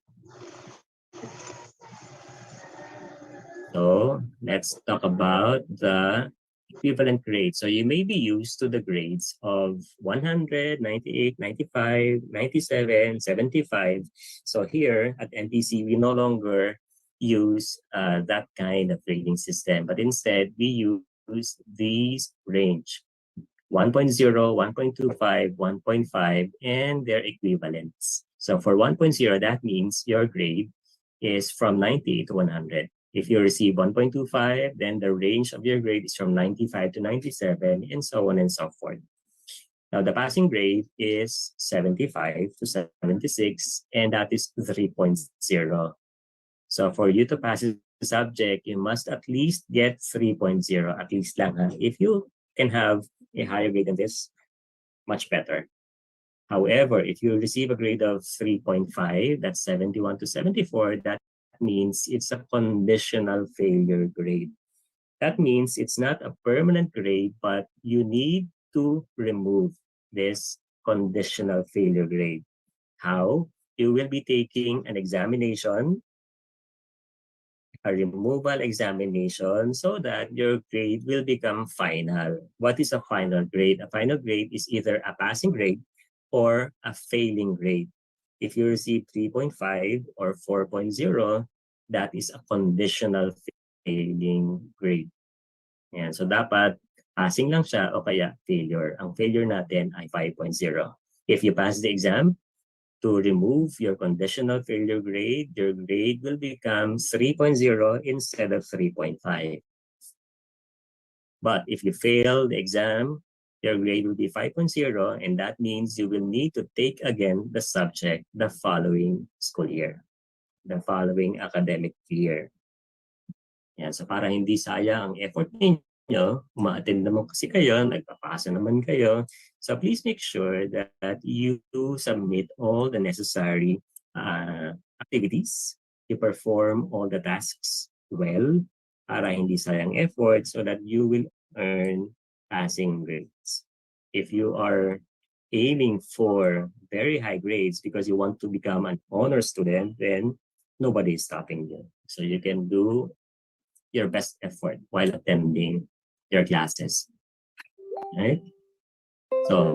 So let's talk about the equivalent grades. So you may be used to the grades of 100, 98, 95, 97, 75. So here at MPC, we no longer use that kind of grading system, but instead we use these range: 1.0, 1.25, 1.5, and their equivalents. So for 1.0, that means your grade is from 98 to 100. If you receive 1.25, then the range of your grade is from 95 to 97, and so on and so forth. Now, the passing grade is 75 to 76, and that is 3.0. So for you to pass the subject, you must at least get 3.0, at least lang. Ha? If you can have a higher grade than this, much better. However, if you receive a grade of 3.5, that's 71 to 74, that means it's a conditional failure grade. That means it's not a permanent grade, but you need to remove this conditional failure grade. How? You will be taking an examination, a removal examination, so that your grade will become final. What is a final grade? A final grade is either a passing grade or a failing grade. If you receive 3.5 or 4.0, that is a conditional failing grade. Yan. So dapat passing lang siya o kaya failure. Ang failure natin ay 5.0. If you pass the exam, to remove your conditional failure grade, your grade will become 3.0 instead of 3.5. But if you fail the exam, your grade will be 5.0, and that means you will need to take again the subject the following school year, the following academic year. Yan, so para hindi sayang ang effort ninyo, uma-attend naman kasi kayo, nagpapasa naman kayo. So please make sure that you submit all the necessary activities, you perform all the tasks well, para hindi sayang effort, so that you will earn passing grades. If you are aiming for very high grades because you want to become an honor student, then nobody is stopping you. So you can do your best effort while attending your classes. Right? So,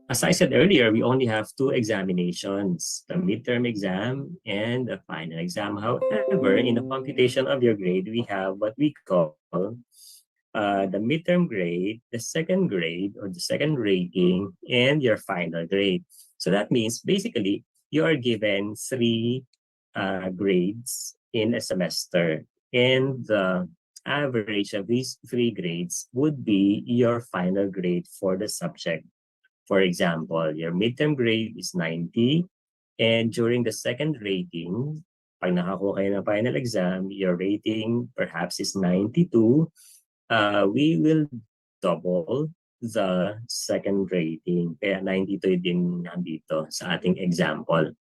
as I said earlier, we only have 2 examinations, the midterm exam and the final exam. However, in the computation of your grade, we have what we call the midterm grade, the second grade or the second rating, and your final grade. So that means basically you are given 3 grades in a semester, and the average of these 3 grades would be your final grade for the subject For example, your midterm grade is 90, and during the second rating, pag nakakuha kayo ng final exam, your rating perhaps is 92, we will double the second rating. Kaya 92 din nandito sa ating example.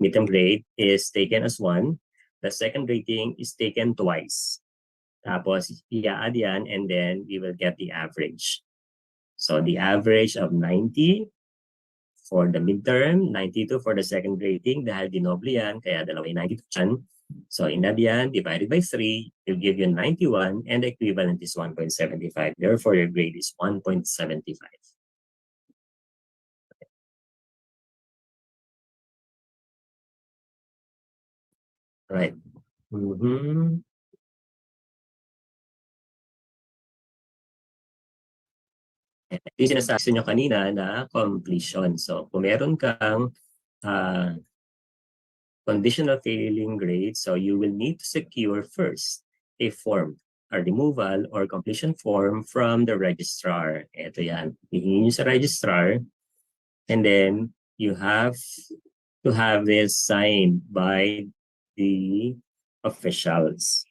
Midterm grade is taken as 1. The second rating is taken twice. Tapos, i-add yan, and then we will get the average. So, the average of 90 for the midterm, 92 for the second rating, dahil dinoble yan, kaya dalawa yung 92 dyan. So, in that yan, divided by 3, will give you 91, and the equivalent is 1.75. Therefore, your grade is 1.75. Right. Yung sinasabi nyo kanina na completion. So, kung meron kang conditional failing grade, so you will need to secure first a form, a removal or completion form from the registrar. Ito yan. Hihingin nyo sa registrar, and then you have to have this signed by the officials.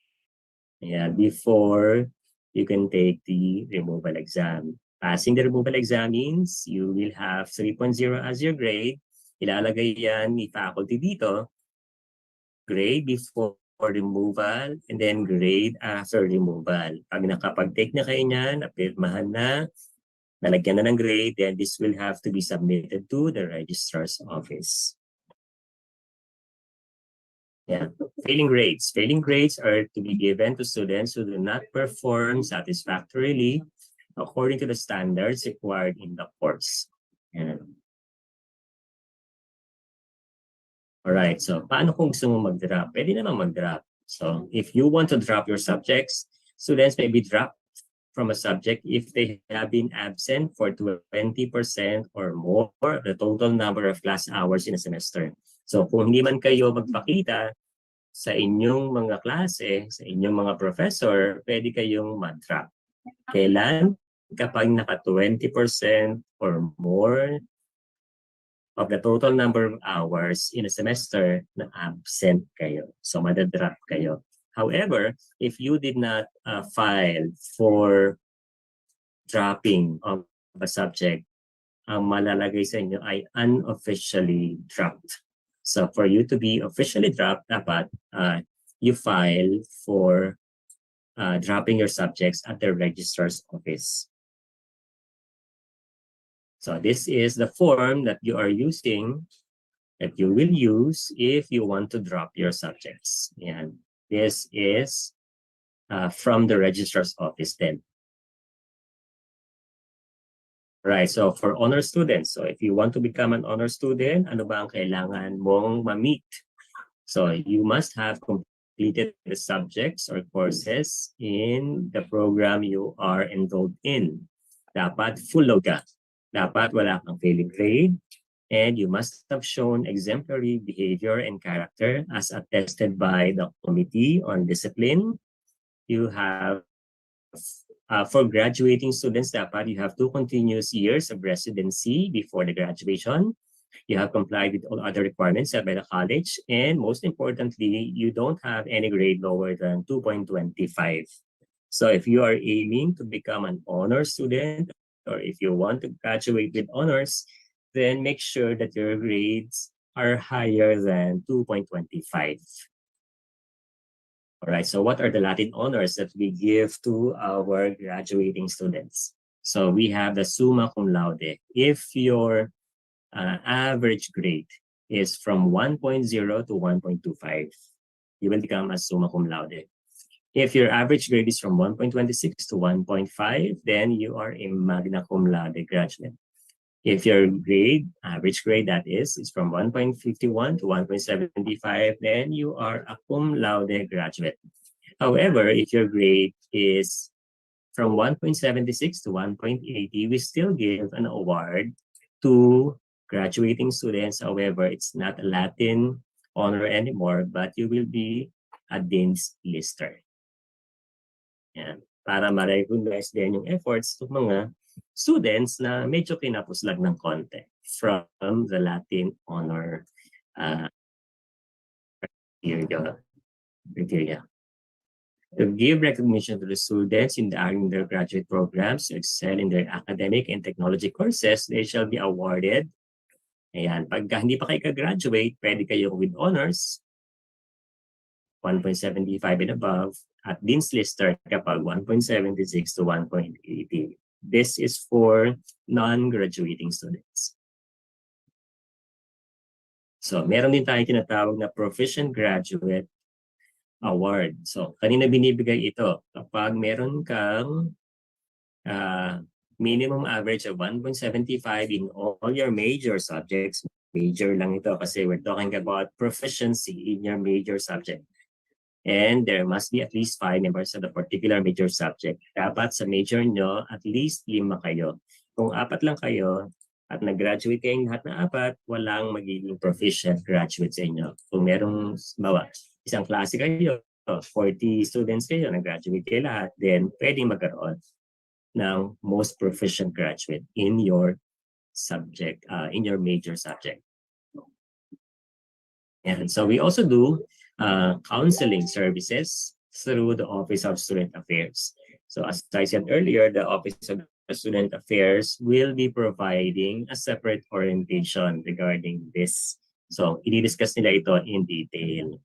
Yeah, before you can take the removal exam. Passing the removal exam means you will have 3.0 as your grade. Ilalagay yan ni faculty dito. Grade before removal and then grade after removal. Pag nakapag-take na kayo niyan, napirmahan na, nalagyan na ng grade, then this will have to be submitted to the registrar's office. Yeah. Failing grades. Failing grades are to be given to students who do not perform satisfactorily according to the standards required in the course. Yeah. Alright, so paano kung gusto mo mag-drop? Pwede naman mag-drop. So if you want to drop your subjects, students may be dropped from a subject if they have been absent for 20% or more of the total number of class hours in a semester. So kung hindi man kayo magpakita sa inyong mga klase, sa inyong mga professor, pwede kayong mag-drop. Kailan? Kapag naka 20% or more of the total number of hours in a semester na absent kayo. So madadrop kayo. However, if you did not file for dropping of a subject, ang malalagay sa inyo ay unofficially dropped. So for you to be officially dropped, dapat you file for dropping your subjects at the registrar's office. So this is the form that you are using, that you will use if you want to drop your subjects. And this is from the registrar's office then. Right, so for honor students, so if you want to become an honor student, ano ba ang kailangan mong ma-meet? So you must have completed the subjects or courses in the program you are enrolled in. Dapat full load ka. Dapat wala kang failing grade, and you must have shown exemplary behavior and character as attested by the Committee on Discipline. You have, for graduating students, dapat you have 2 continuous years of residency before the graduation. You have complied with all other requirements set by the college, and most importantly, you don't have any grade lower than 2.25. So if you are aiming to become an honor student, or if you want to graduate with honors, then make sure that your grades are higher than 2.25. All right, so what are the Latin honors that we give to our graduating students? So we have the summa cum laude. If your average grade is from 1.0 to 1.25, you will become a summa cum laude. If your average grade is from 1.26 to 1.5, then you are a magna cum laude graduate. If your grade, average grade that is from 1.51 to 1.75, then you are a cum laude graduate. However, if your grade is from 1.76 to 1.80, we still give an award to graduating students. However, it's not a Latin honor anymore, but you will be a Dean's Lister. Yan. Para ma-recognize din yung efforts ng mga students na medyo kinapuslag ng konti from the Latin honor criteria. To give recognition to the students in the undergraduate programs to excel in their academic and technology courses, they shall be awarded. Ayan, pagka hindi pa kayo ka-graduate, pwede kayo with honors, 1.75 and above, at Dean's Lister kapag 1.76 to 1.80. This is for non-graduating students. So, meron din tayo tinatawag na Proficient Graduate Award. So, kanina binibigay ito kapag meron kang minimum average of 1.75 in all your major subjects. Major lang ito kasi we're talking about proficiency in your major subject. And there must be at least 5 members of the particular major subject. Dapat sa major nyo, at least 5 kayo. Kung 4 lang kayo at nag-graduate kayong lahat na 4, walang magiging proficient graduate sa inyo. Kung merong isang klase kayo, 40 students kayo, nag-graduate kayo lahat, then pwedeng magkaroon ng most proficient graduate in your subject, in your major subject. And so we also do counseling services through the Office of Student Affairs. So as I said earlier, the Office of Student Affairs will be providing a separate orientation regarding this. So i-discuss nila ito in detail.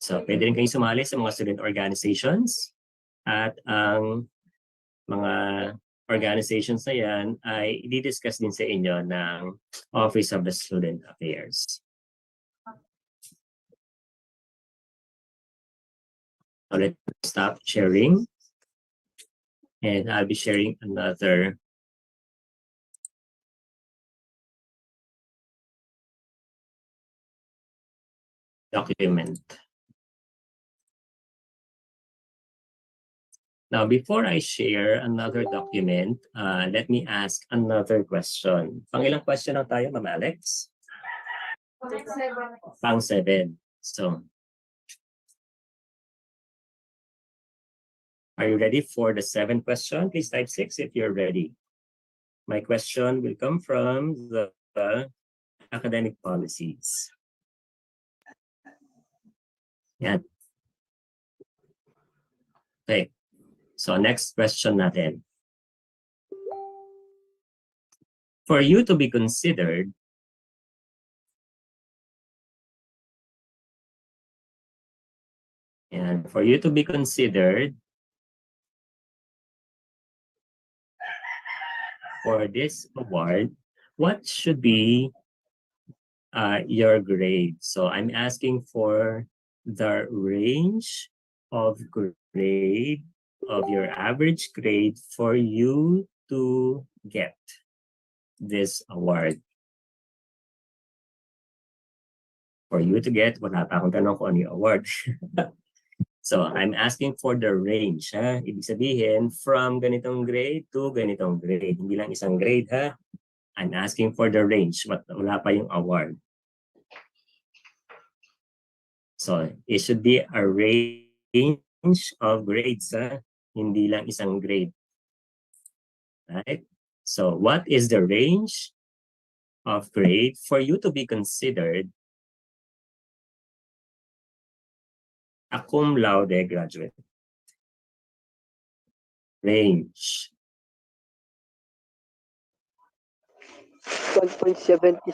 So pwede rin kayong sumali sa mga student organizations at ang mga organizations na yan ay i-discuss din sa inyo ng Office of the Student Affairs. So let's stop sharing. And I'll be sharing another document. Now, before I share another document, let me ask another question. Pangilang question lang tayo, Ma'am Alex? Pang-7. So, are you ready for the 7th question? Please type 6 if you're ready. My question will come from the academic policies. Yan. Okay. So next question natin. For you to be considered for this award, what should be your grade? So I'm asking for the range of grade of your average grade for you to get this award. For you to get, wala pa akong tanong kung ano yung award. So I'm asking for the range. Ibig sabihin, from ganitong grade to ganitong grade. Hindi lang isang grade. I'm asking for the range. Wala pa yung award. So it should be a range of grades. Hindi lang isang grade. Right? So what is the range of grade for you to be considered a cum laude graduate? Range. 1.76.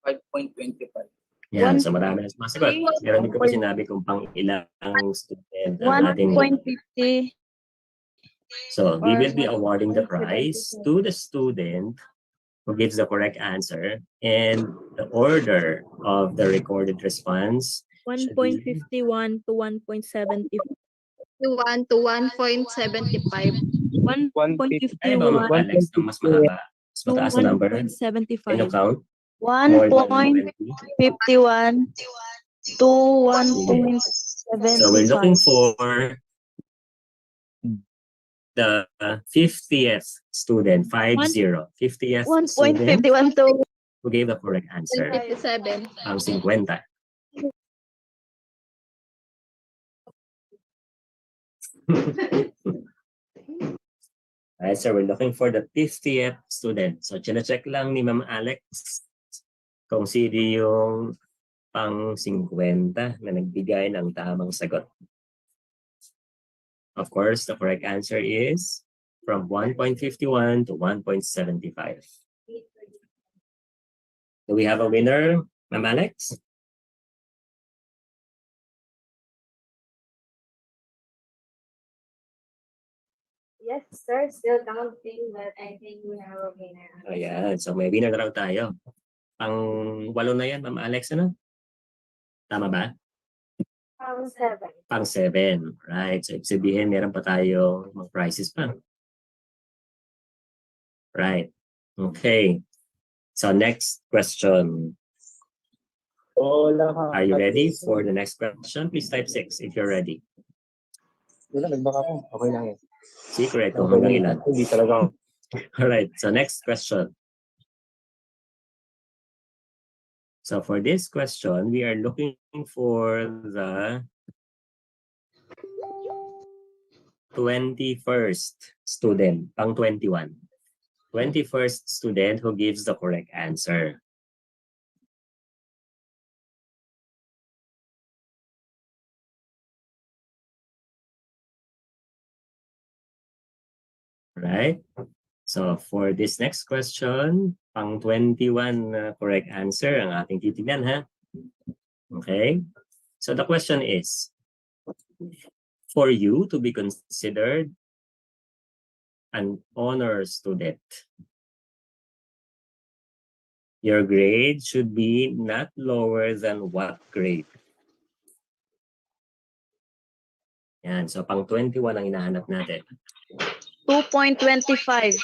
5.25. Yan, so marami na sumasagot. Meron din ko pa sinabi kung pang ilang student ang ating... 1.50. So we will be awarding the prize to the student who gives the correct answer, and the order of the recorded response 1.51 to 1.70. 1 to 1.75. 1.51 ay ba Alex, mas mahaba, mas mataas na number. 1.75. Can you count? 1.51 to 1.70. So we're looking for the 50th student, 50th student 1.51 to who gave the correct answer. 57. Ang 50. Alright, so we're looking for the 50th student. So, chine-check lang ni Ma'am Alex kung sino yung pang 50 na nagbigay ng tamang sagot. Of course, the correct answer is from 1.51 to 1.75. Do we have a winner, Ma'am Alex? Yes, sir. Still counting, but I think we have a winner. Ayan, so may winner na raw tayo. Pang 8 na yan, Ma'am Alex, ano? Tama ba? 7. Pang 7. Right, so ibig sabihin, meron pa tayo mga prizes pa. Right, okay. So next question. Are you ready for the next question? Please type 6 if you're ready. Wala, nagbaka ko. Okay lang eh. Secret kung hanggang ilan. Hindi talaga. Alright, so next question. So for this question, we are looking for the 21st student, pang 21. 21st student who gives the correct answer. Right? So for this next question, pang 21 correct answer ang ating titignan, ha? Okay? So the question is, for you to be considered an honor student, your grade should be not lower than what grade? Yan, so pang 21 ang hinahanap natin. 2.25.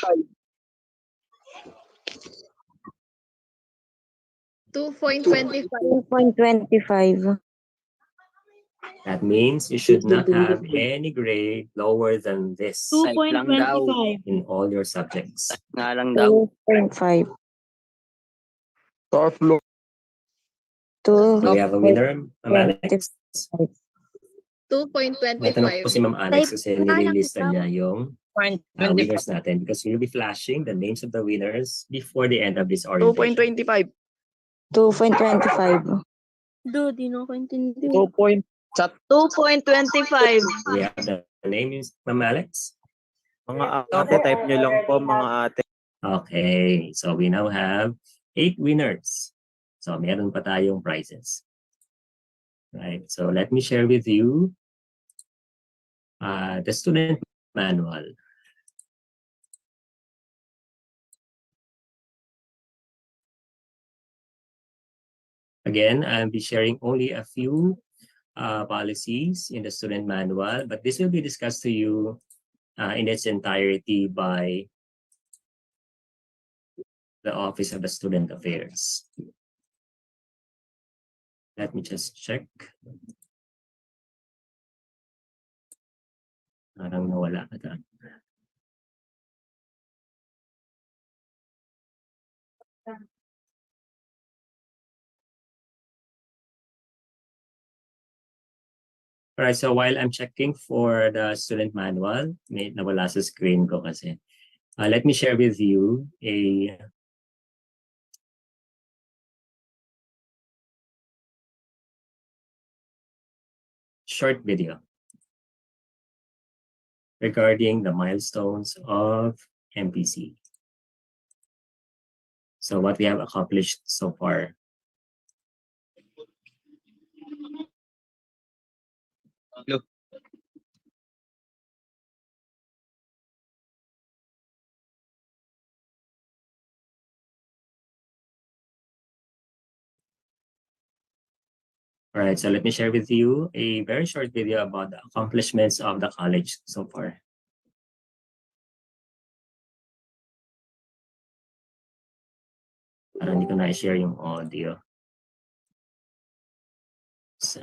2.25. 2.25. That means you should not have any grade lower than this 2.25. in all your subjects. Nga lang daw. 2.5. Tatlo. Do we have a winner, Ma'am Alex? 2.25. May tanong po si Ma'am Alex kasi nililista niya yung winners natin because we'll be flashing the names of the winners before the end of this orientation. 2.25. 2.25. Do, di na ako intindi. 2.25. 2.25. We have the names, Ma'am Alex. Mga ate, type nyo lang po mga ate. Okay, so we now have 8 winners. So meron pa tayong prizes. Right, so let me share with you the student manual. Again, I'll be sharing only a few policies in the student manual, but this will be discussed to you in its entirety by the Office of the Student Affairs. Let me just check. Parang nawala ata. All right, so while I'm checking for the student manual, may nawala sa screen ko kasi. Let me share with you a short video regarding the milestones of MPC. So what we have accomplished so far. Hello. All right, so let me share with you a very short video about the accomplishments of the college so far. Parang hindi ko na-share yung audio. So.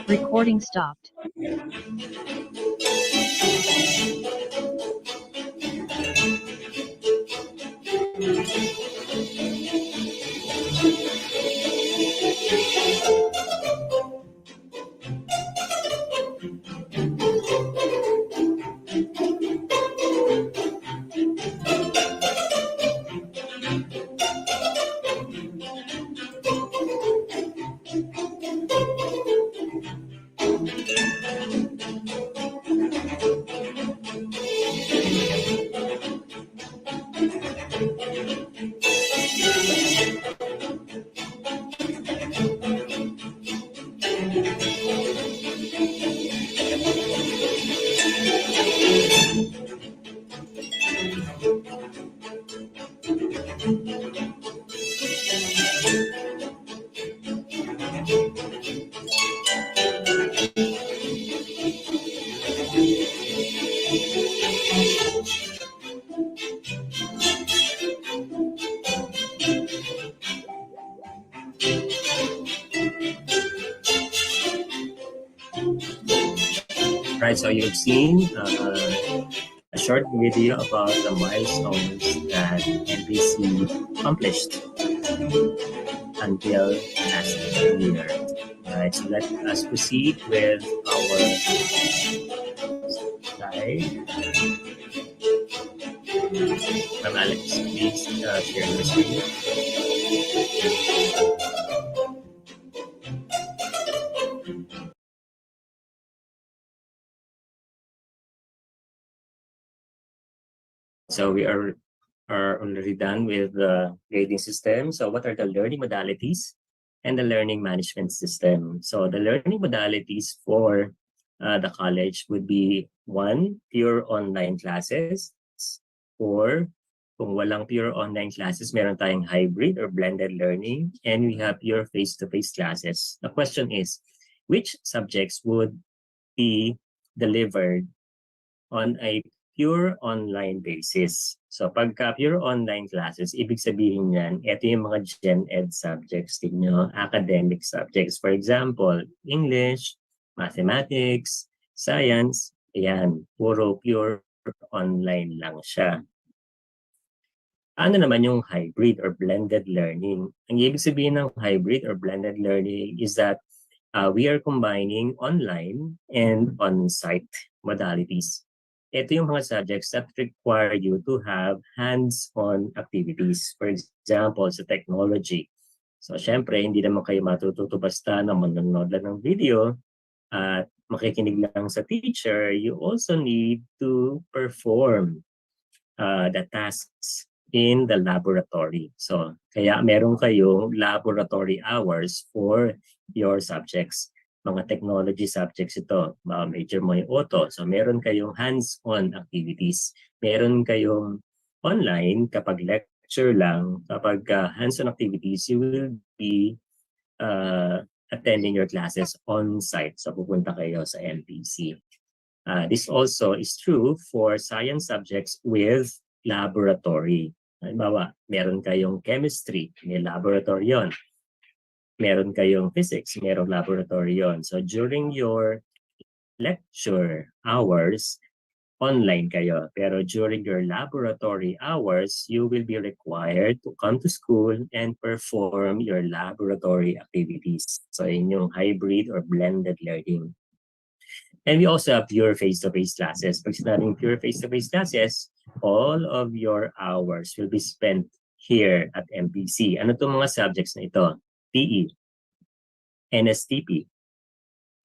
Recording stopped. Right, so you've seen a short video about the milestones that MPC accomplished until last year. Right, so let us proceed with our slide. Alex, please share your screen. So we are already done with the grading system. So what are the learning modalities and the learning management system? So the learning modalities for the college would be 1, pure online classes, or kung walang pure online classes, meron tayong hybrid or blended learning, and we have pure face-to-face classes. The question is, which subjects would be delivered on a pure online basis? So pagka pure online classes, ibig sabihin yan, ito yung mga gen ed subjects ninyo, academic subjects. For example, English, mathematics, science, ayan, puro pure online lang siya. Ano naman yung hybrid or blended learning? Ang ibig sabihin ng hybrid or blended learning is that we are combining online and on-site modalities. Ito yung mga subjects that require you to have hands-on activities. For example, sa technology. So, syempre, hindi naman kayo matututo basta na manonood lang ng video at makikinig lang sa teacher. You also need to perform the tasks in the laboratory. So, kaya meron kayong laboratory hours for your subjects. Mga technology subjects ito, major mo yung auto. So, meron kayong hands-on activities. Meron kayong online kapag lecture lang. Kapag hands-on activities, you will be attending your classes on-site. So, pupunta kayo sa MPC. This also is true for science subjects with laboratory. Halimbawa, meron kayong chemistry, may laboratory yon. Meron kayong physics, merong laboratory yon. So during your lecture hours, online kayo. Pero during your laboratory hours, you will be required to come to school and perform your laboratory activities. So yun yung hybrid or blended learning. And we also have pure face-to-face classes. Pag sinabing pure face-to-face classes, all of your hours will be spent here at MPC. Ano itong mga subjects na ito? PE, NSTP,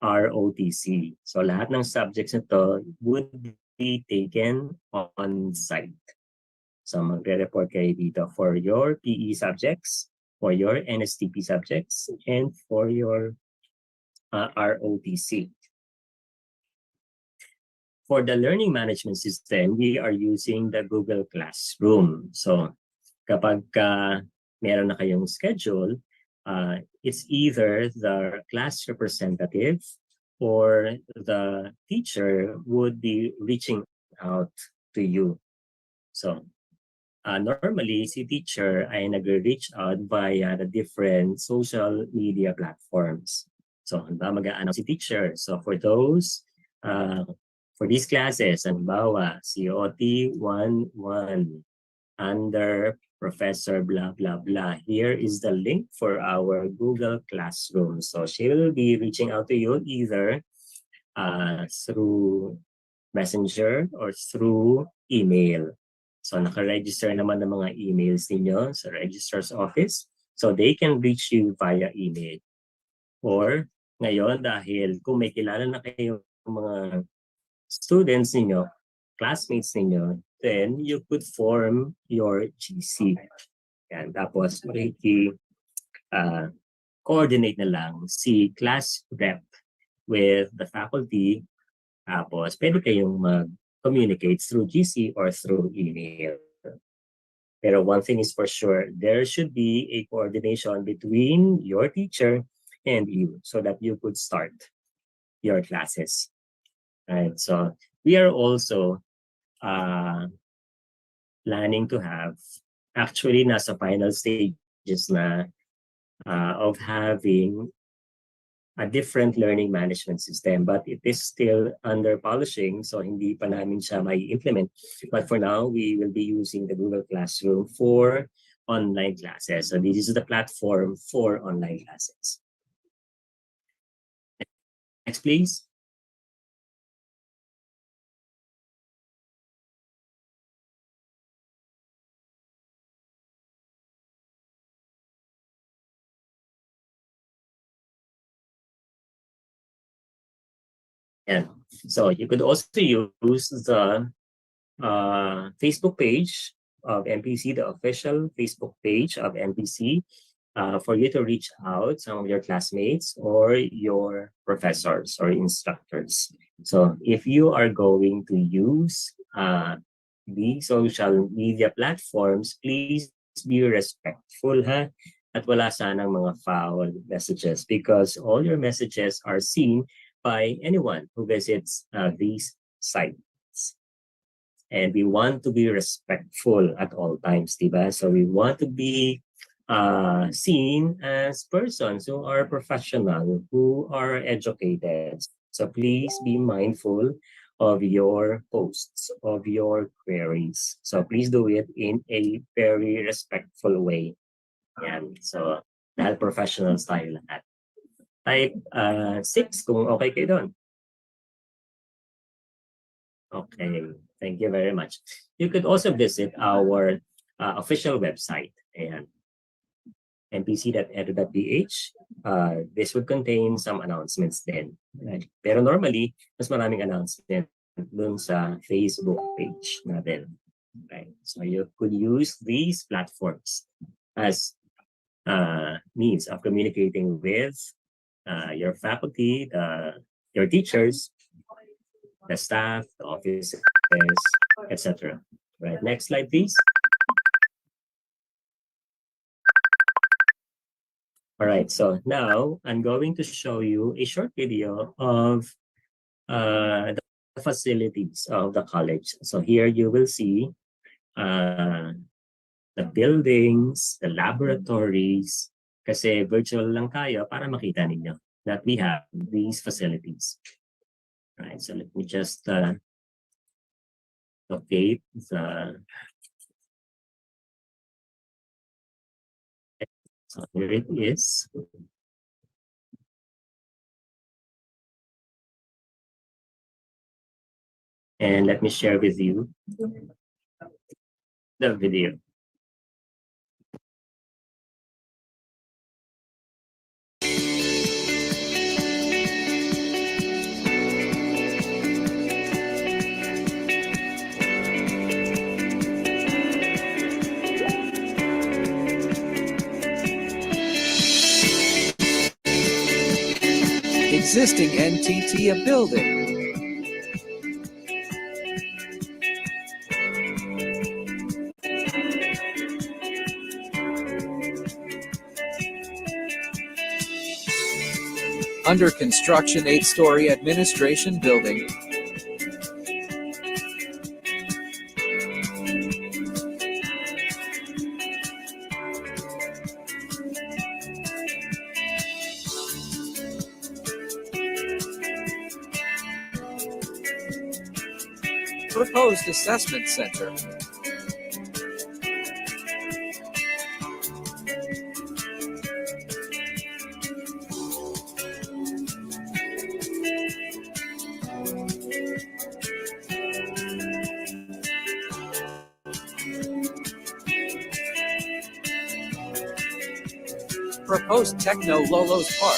ROTC. So lahat ng subjects na ito would be taken on-site. So magre-report kayo dito for your PE subjects, for your NSTP subjects, and for your ROTC. For the learning management system, we are using the Google Classroom. So kapag meron na kayong schedule, it's either the class representative or the teacher would be reaching out to you. So normally, si teacher ay nag-reach out via the different social media platforms. So, mag-a-announce si teacher. So, for those, for these classes, halimbawa, COT 11 under Professor blah, blah, blah. Here is the link for our Google Classroom. So, she will be reaching out to you either through Messenger or through email. So naka-register naman ng mga emails ninyo sa registrar's office. So they can reach you via email. Or ngayon dahil kung may kilala na kayo mga students ninyo, classmates ninyo, then you could form your GC. Yan. Tapos coordinate na lang si class rep with the faculty. Tapos pwede kayong mag-communicate through GC or through email. Pero one thing is for sure, there should be a coordination between your teacher and you so that you could start your classes. Right? So we are also planning to have, actually nasa final stages na of having a different learning management system, but it is still under polishing, so hindi pa namin siya may implement. But for now, we will be using the Google Classroom for online classes. So this is the platform for online classes. Next, please. Yeah. So you could also use the Facebook page of MPC, the official Facebook page of MPC, for you to reach out some of your classmates or your professors or instructors. So if you are going to use the social media platforms, please be respectful, ha? At wala sanang mga foul messages because all your messages are seen by anyone who visits these sites. And we want to be respectful at all times, diba? So we want to be seen as persons who are professional, who are educated. So please be mindful of your posts, of your queries. So please do it in a very respectful way. Yan. So, dahil professional style lahat. Type 6 kung okay kayo doon. Okay, thank you very much. You could also visit our official website. Ayan. mpc.edu.ph. This would contain some announcements then. Right? Pero normally, mas maraming announcement dun sa Facebook page natin. Right? So you could use these platforms as means of communicating with your faculty, your teachers, the staff, the offices, etc. Right. Next slide, please. All right. So now I'm going to show you a short video of the facilities of the college. So here you will see the buildings, the laboratories, kasi virtual lang tayo para makita ninyo that we have these facilities. All right, so let me just locate the... So here it is. And let me share with you the video. Existing NTT building. Under construction 8-story administration building. Proposed assessment center. Proposed Techno Lolos Park.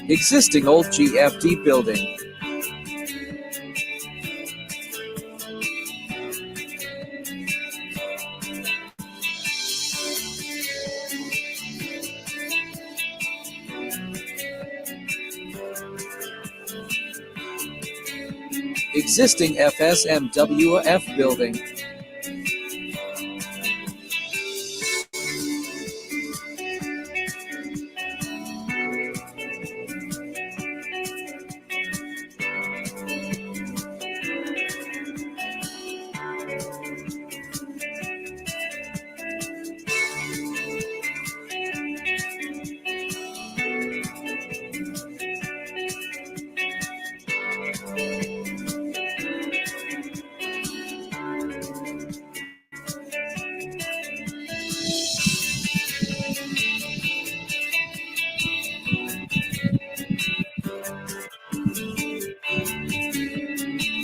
Existing old GFD building. Existing FSMWF building.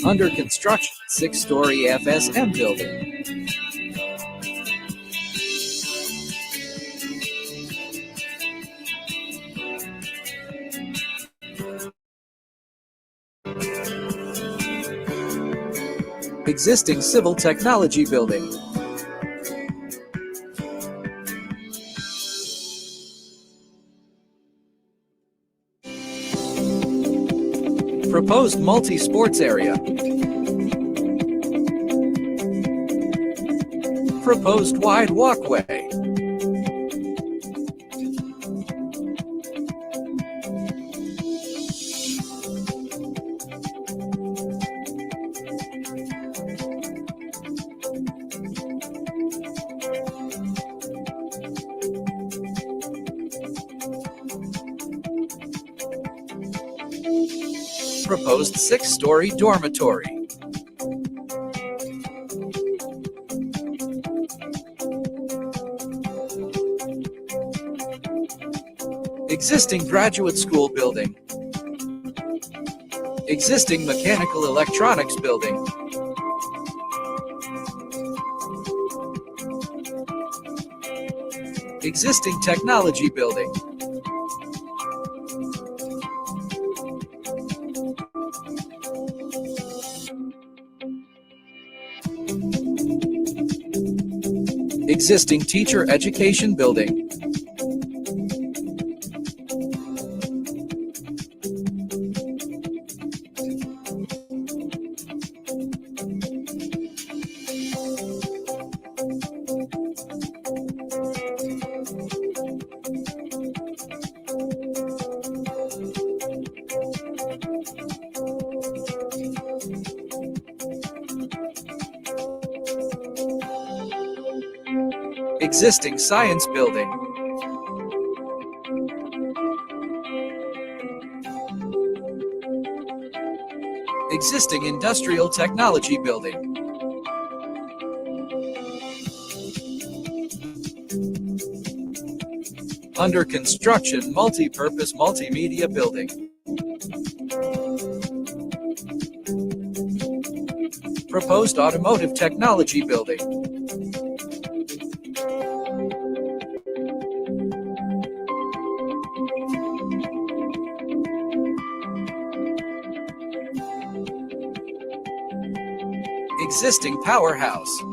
Under construction 6-story FSM building. Existing civil technology building. Proposed multi-sports area. Proposed wide walkway. Proposed 6-story dormitory. Existing graduate school building. Existing mechanical electronics building. Existing technology building. Existing teacher education building. Existing science building. Existing industrial technology building. Under construction multi-purpose multimedia building. Proposed automotive technology building. Existing powerhouse.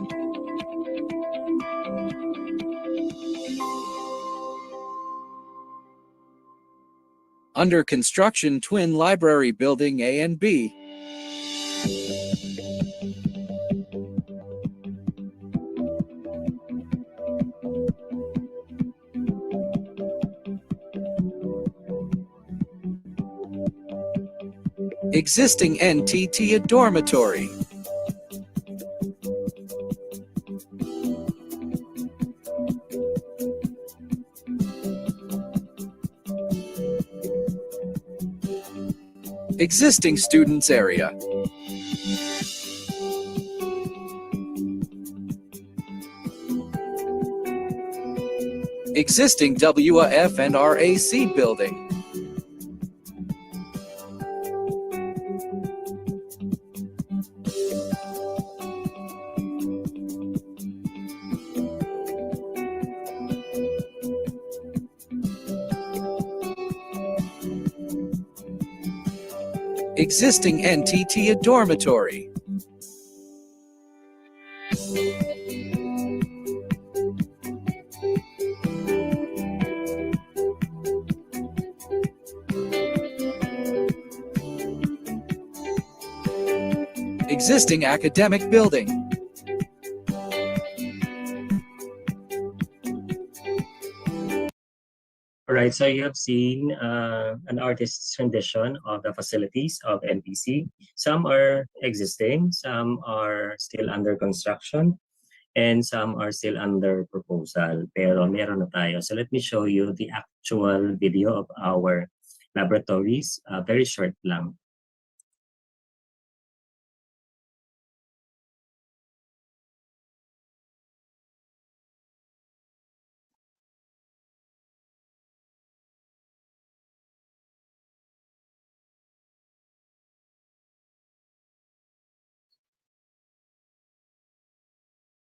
Under construction twin library building A and B. Existing NTT dormitory. Existing students area. Existing WF and RAC building. Existing NTT dormitory. Existing academic building. All right, so you have seen an artist's rendition of the facilities of MPC. Some are existing, some are still under construction, and some are still under proposal. Pero meron na tayo. So let me show you the actual video of our laboratories. Very short lang.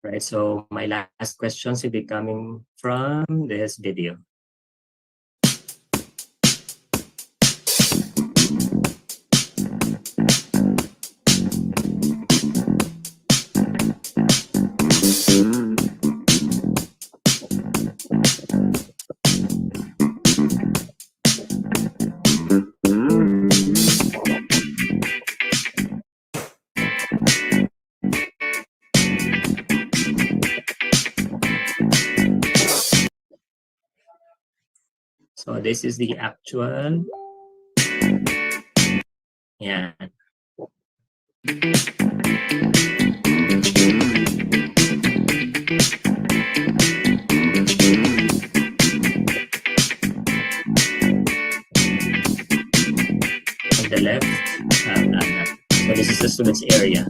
Right, so my last questions will be coming from this video. So this is the actual. Yeah. On the left, so this is the student's area.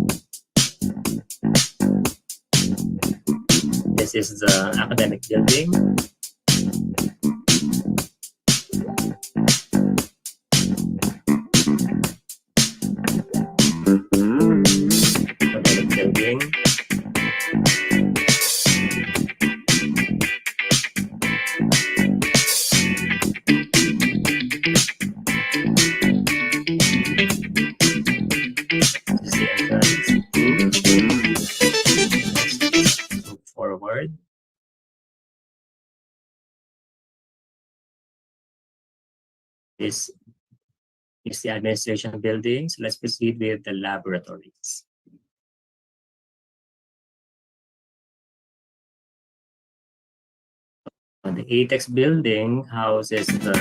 This is the academic building. Academic building. This is the entrance. Move forward. This is the administration buildings. Let's proceed with the laboratories. The ATEX building houses the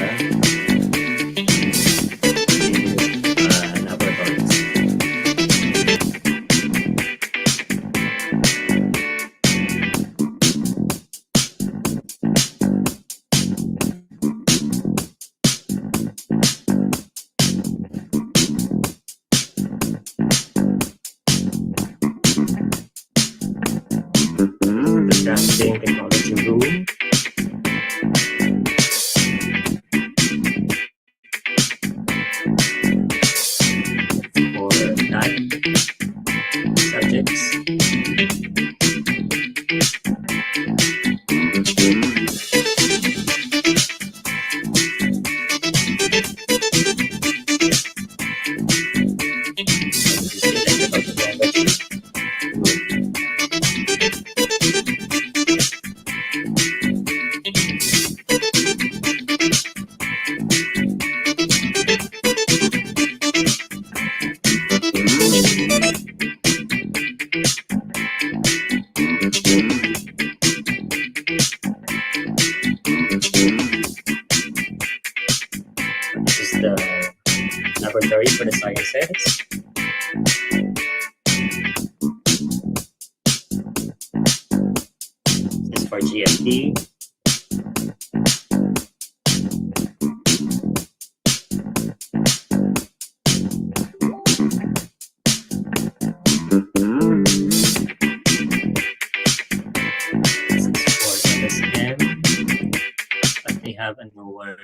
laboratories. The drafting technology room. For that subjects. This is the electrical technology room. process. This is for GFT. This is for MSM. But they have a lower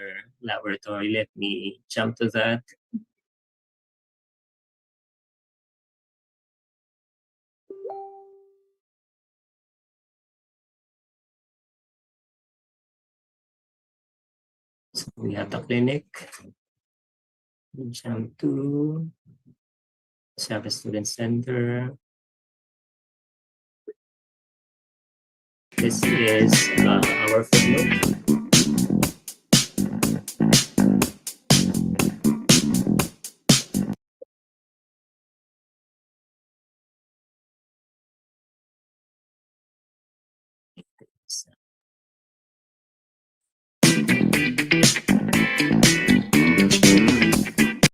laboratory. Let me jump to that. So we have the clinic. Jump to Service Student Center. This is our footnote.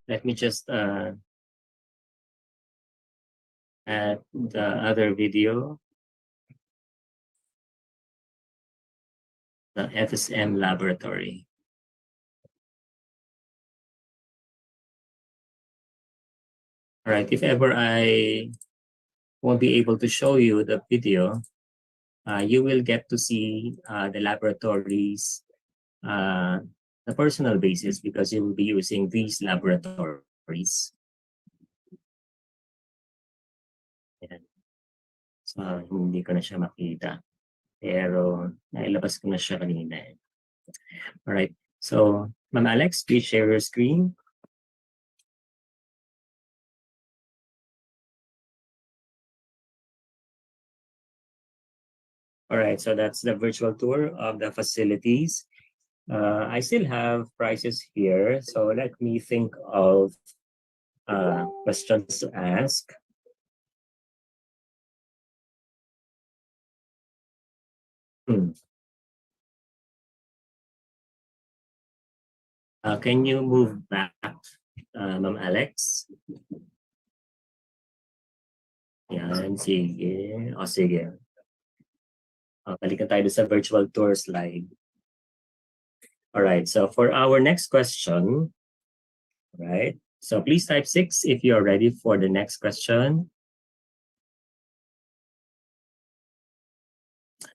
Let me just add the other video, the FSM laboratory. All right, if ever I won't be able to show you the video, you will get to see the laboratories, the personal basis, because you will be using these laboratories. Ayan. So, hindi ko na siya makita. Pero, nailabas ko na siya kanina. All right. So, Ma'am Alex, please share your screen. All right, so that's the virtual tour of the facilities. I still have prices here, so let me think of questions to ask. Can you move back, Ma'am Alex? Yan, sige. O, sige. Balikan tayo sa virtual tour slide. All right, so for our next question, right? So please type 6 if you're ready for the next question.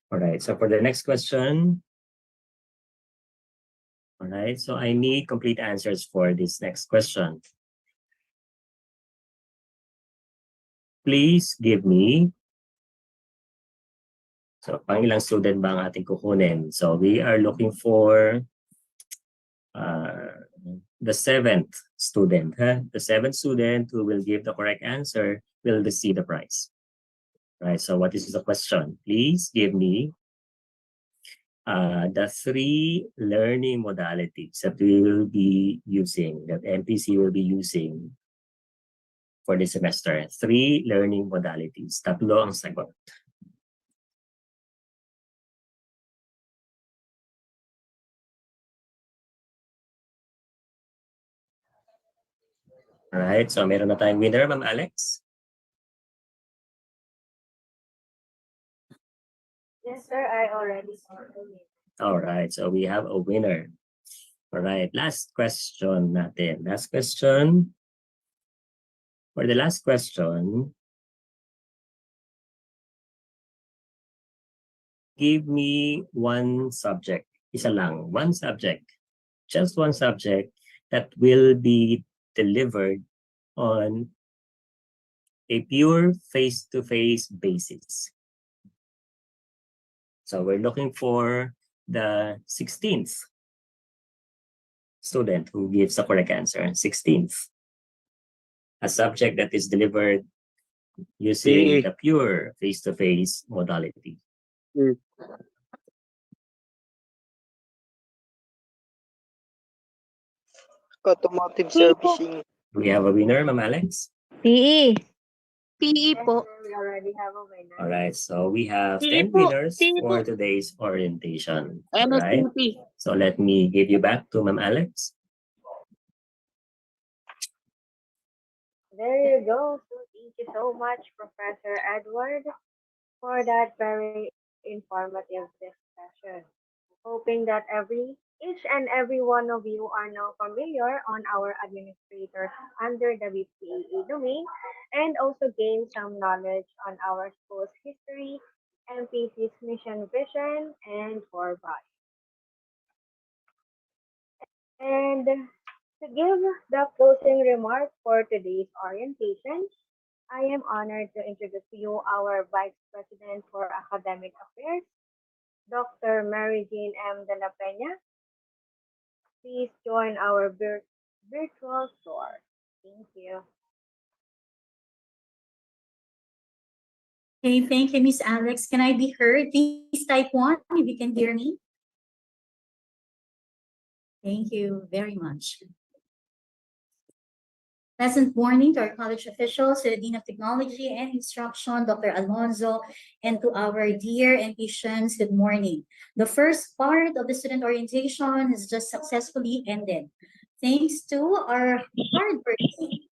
All right, so for the next question, all right, so I need complete answers for this next question. Please give me, so pang ilang student ba ang ating kukunin? So we are looking for the 7th student. The 7th student who will give the correct answer will receive the prize. Right, so what is the question? Please give me the 3 learning modalities that we will be using, that MPC will be using for this semester. 3 learning modalities. Tatlo ang sagot. Alright, so meron na tayong winner, Ma'am Alex. Yes, sir. I already saw it. Alright, so we have a winner. Alright, last question natin. Last question. For the last question, give me one subject. Isa lang, one subject. Just one subject that will be delivered on a pure face-to-face basis. So we're looking for the 16th student who gives the correct answer. 16th. A subject that is delivered using the pure face-to-face modality. Automotive servicing. We have a winner, Ma'am Alex? PE. PE po. We already have a winner. All right, so we have PE 10 po. winners PE po. for today's orientation. All right, MSCP. so let me give you back to Ma'am Alex. There you go. So thank you so much, Professor Edward, for that very informative discussion. Hoping that each and every one of you are now familiar on our administrator under the BPAA domain and also gain some knowledge on our school's history, MPC's mission, vision, and core values. And to give the closing remark for today's orientation, I am honored to introduce to you our Vice President for Academic Affairs, Dr. Mary Jean M. de la Peña. Please join our virtual tour. Thank you. Okay, thank you, Miss Alex. Can I be heard? Please type 1 if you can hear me. Thank you very much. Pleasant morning to our college officials, to the Dean of Technology and Instruction, Dr. Alonzo, and to our dear NPCians, good morning. The first part of the student orientation has just successfully ended. Thanks to our hardworking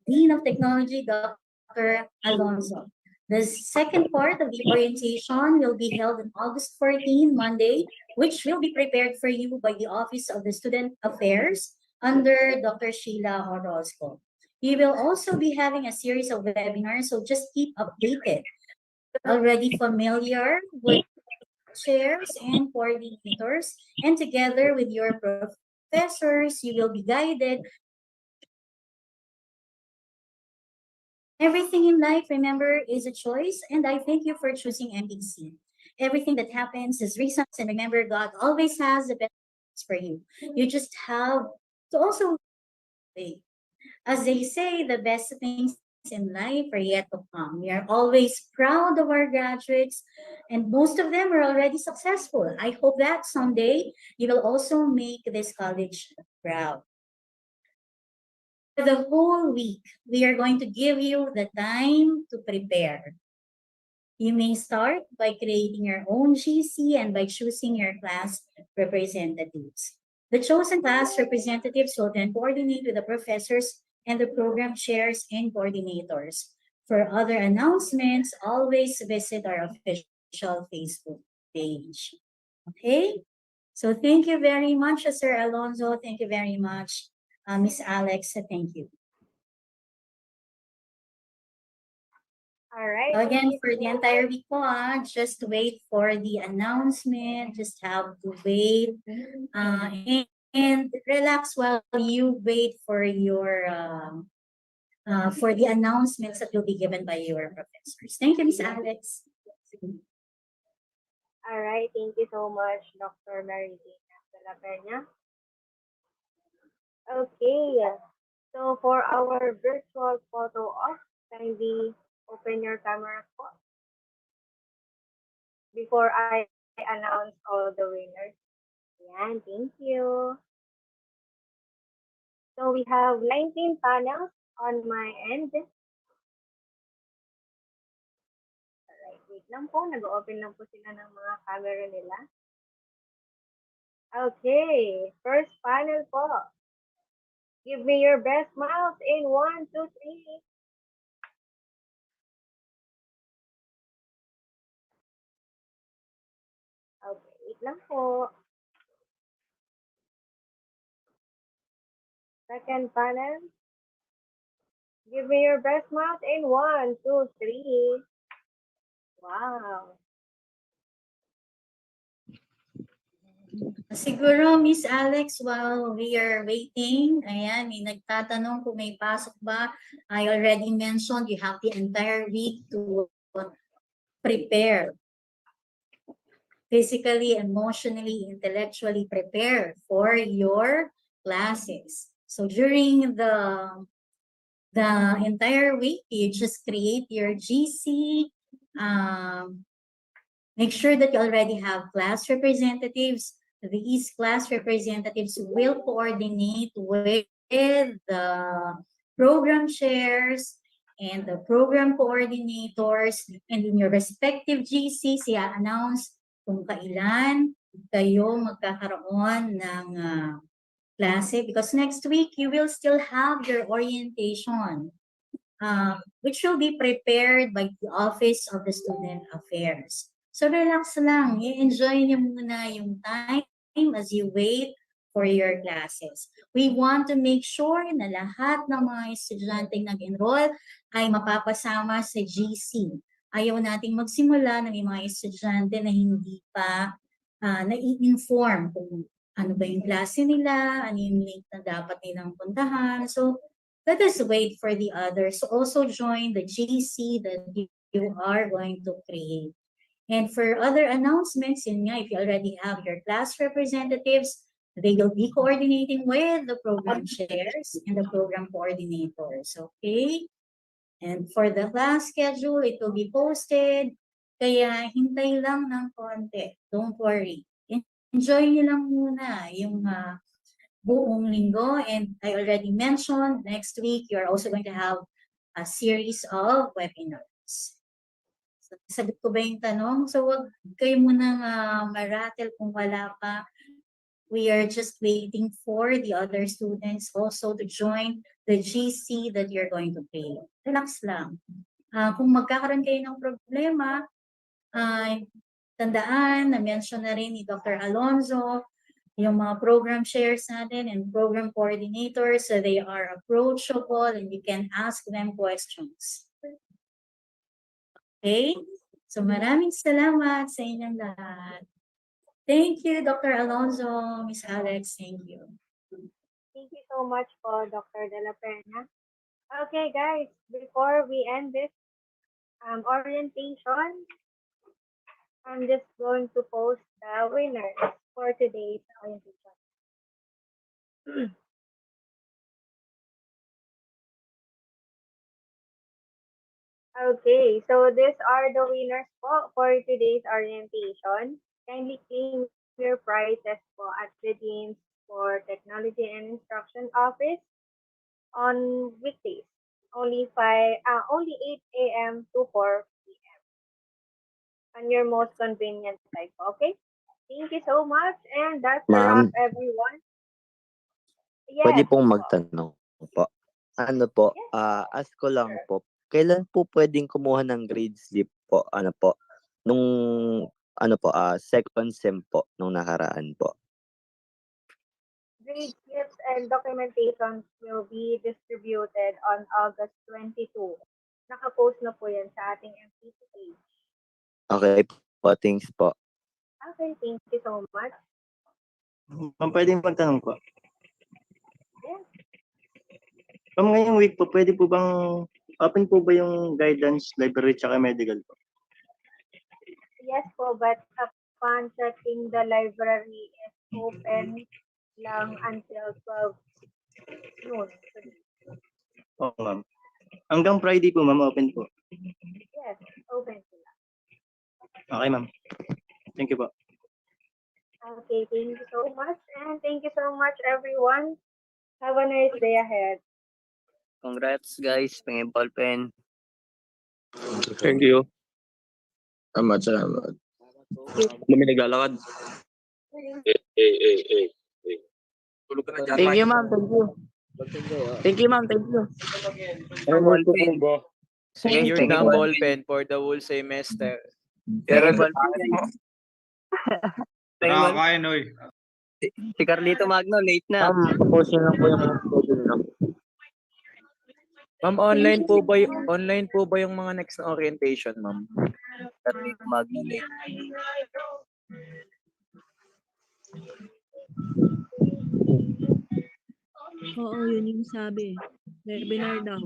Dean of Technology, Dr. Alonzo. The second part of the orientation will be held on August 14, Monday, which will be prepared for you by the Office of the Student Affairs under Dr. Sheila Orozco. We will also be having a series of webinars, so just keep updated. You're already familiar with chairs and coordinators, and together with your professors, you will be guided. Everything in life, remember, is a choice, and I thank you for choosing MPC. Everything that happens is reasons, and remember, God always has the best for you. You just have to also wait. As they say, the best things in life are yet to come. We are always proud of our graduates, and most of them are already successful. I hope that someday you will also make this college proud. For the whole week, we are going to give you the time to prepare. You may start by creating your own GC and by choosing your class representatives. The chosen class representatives will then coordinate with the professors and the program chairs and coordinators. For other announcements, always visit our official Facebook page. Okay? So thank you very much, Sir Alonzo. Thank you very much, Miss Alex. Thank you. All right. Again, for the entire week po, just wait for the announcement. Just have to wait and relax while you wait for the announcements that will be given by your professors. Thank you, Miss Alex. All right. Thank you so much, Dr. Mary Jane de la Peña. Okay. So for our virtual photo off, kindly open your camera po before I announce all the winners. Yan, thank you. So we have 19 panels on my end. Alright, wait lang po. Nag-open lang po sila ng mga camera nila. Okay, first panel po. Give me your best smiles in 1, 2, 3. Okay, wait lang po. Second panel. Give me your best smiles in 1, 2, 3. Wow. Siguro, Miss Alex, while we are waiting, ayan, may nagtatanong kung may pasok ba. I already mentioned you have the entire week to prepare. Physically, emotionally, intellectually prepare for your classes. So during the entire week, you just create your GC. Make sure that you already have class representatives. These class representatives will coordinate with the program chairs and the program coordinators, and in your respective GCs, i-announce kung kailan kayo magkakaroon ng klase, because next week you will still have your orientation. which will be prepared by the Office of the Student Affairs. So relax lang, i-enjoy niyo muna yung time as you wait for your classes. We want to make sure na lahat ng mga estudyanteng nag-enroll ay mapapasama sa GC. Ayaw nating magsimula ng mga estudyante na hindi pa nai-inform kung ano ba yung klase nila, ano yung link na dapat nilang puntahan. So, let us wait for the others to also join the GC that you are going to create. And for other announcements, yun nga, if you already have your class representatives, they will be coordinating with the program chairs and the program coordinators, okay? And for the class schedule, it will be posted. Kaya hintay lang ng konti. Don't worry. Enjoy nyo lang muna yung buong linggo. And I already mentioned, next week, you're also going to have a series of webinars. So, sagot ko ba yung tanong? So, wag kayo munang maratel kung wala pa. We are just waiting for the other students also to join the GC that you're going to pay. Relax lang. Kung magkakaroon kayo ng problema, tandaan, na-mention na rin ni Dr. Alonzo, yung mga program shares natin and program coordinators, so they are approachable and you can ask them questions. Okay? So maraming salamat sa inyong lahat. Thank you, Dr. Alonzo, Ms. Alex, thank you. Thank you so much po, Dr. De La Peña. Okay, guys, before we end this orientation, I'm just going to post the winners for today's orientation. Okay, so these are the winners for today's orientation. Kindly claim your prizes at the Deans for Technology and Instruction Office on weekdays. Only 8 a.m. to 4 p.m. on your most convenient time. Okay? Thank you so much, and that's a wrap, Ma'am, everyone. pwede Yes, pong po. magtanong po. Ano po, ask ko lang po, kailan po pwedeng kumuha ng grade slip po, nung, second sem po, nung nakaraan po? Grade slips and documentations will be distributed on August 22. Nakapost na po yan sa ating MPC page. Okay po, thanks po. Okay, thank you so much. Ma'am, pwede magtanong po. Yes. Ma'am, ngayong week po, pwede po bang open po ba yung guidance, library, tsaka medical po? Yes po, but upon checking, the library is open lang until 12 noon. Oo, ma'am. Hanggang Friday po, ma'am, open po. Yes, open sila. Okay, ma'am. Thank you po. Okay, thank you so much. And thank you so much, everyone. Have a nice day ahead. Congrats guys, pengin ballpen. Thank you. Salamat. Kami naglalakad. Tulog ka na dyan. Thank you ma'am, thank you. Thank you ma'am, thank you. Ballpen. Secured na ang ballpen for the whole semester. Pero Nakakain, oy. Si Carlito Magno, late na. Ma'am, post nyo lang po yung mga schedule na. Ma'am, online po ba yung mga next na orientation, ma'am? Carlito Magno late. Oo, yun yung sabi. Webinar daw.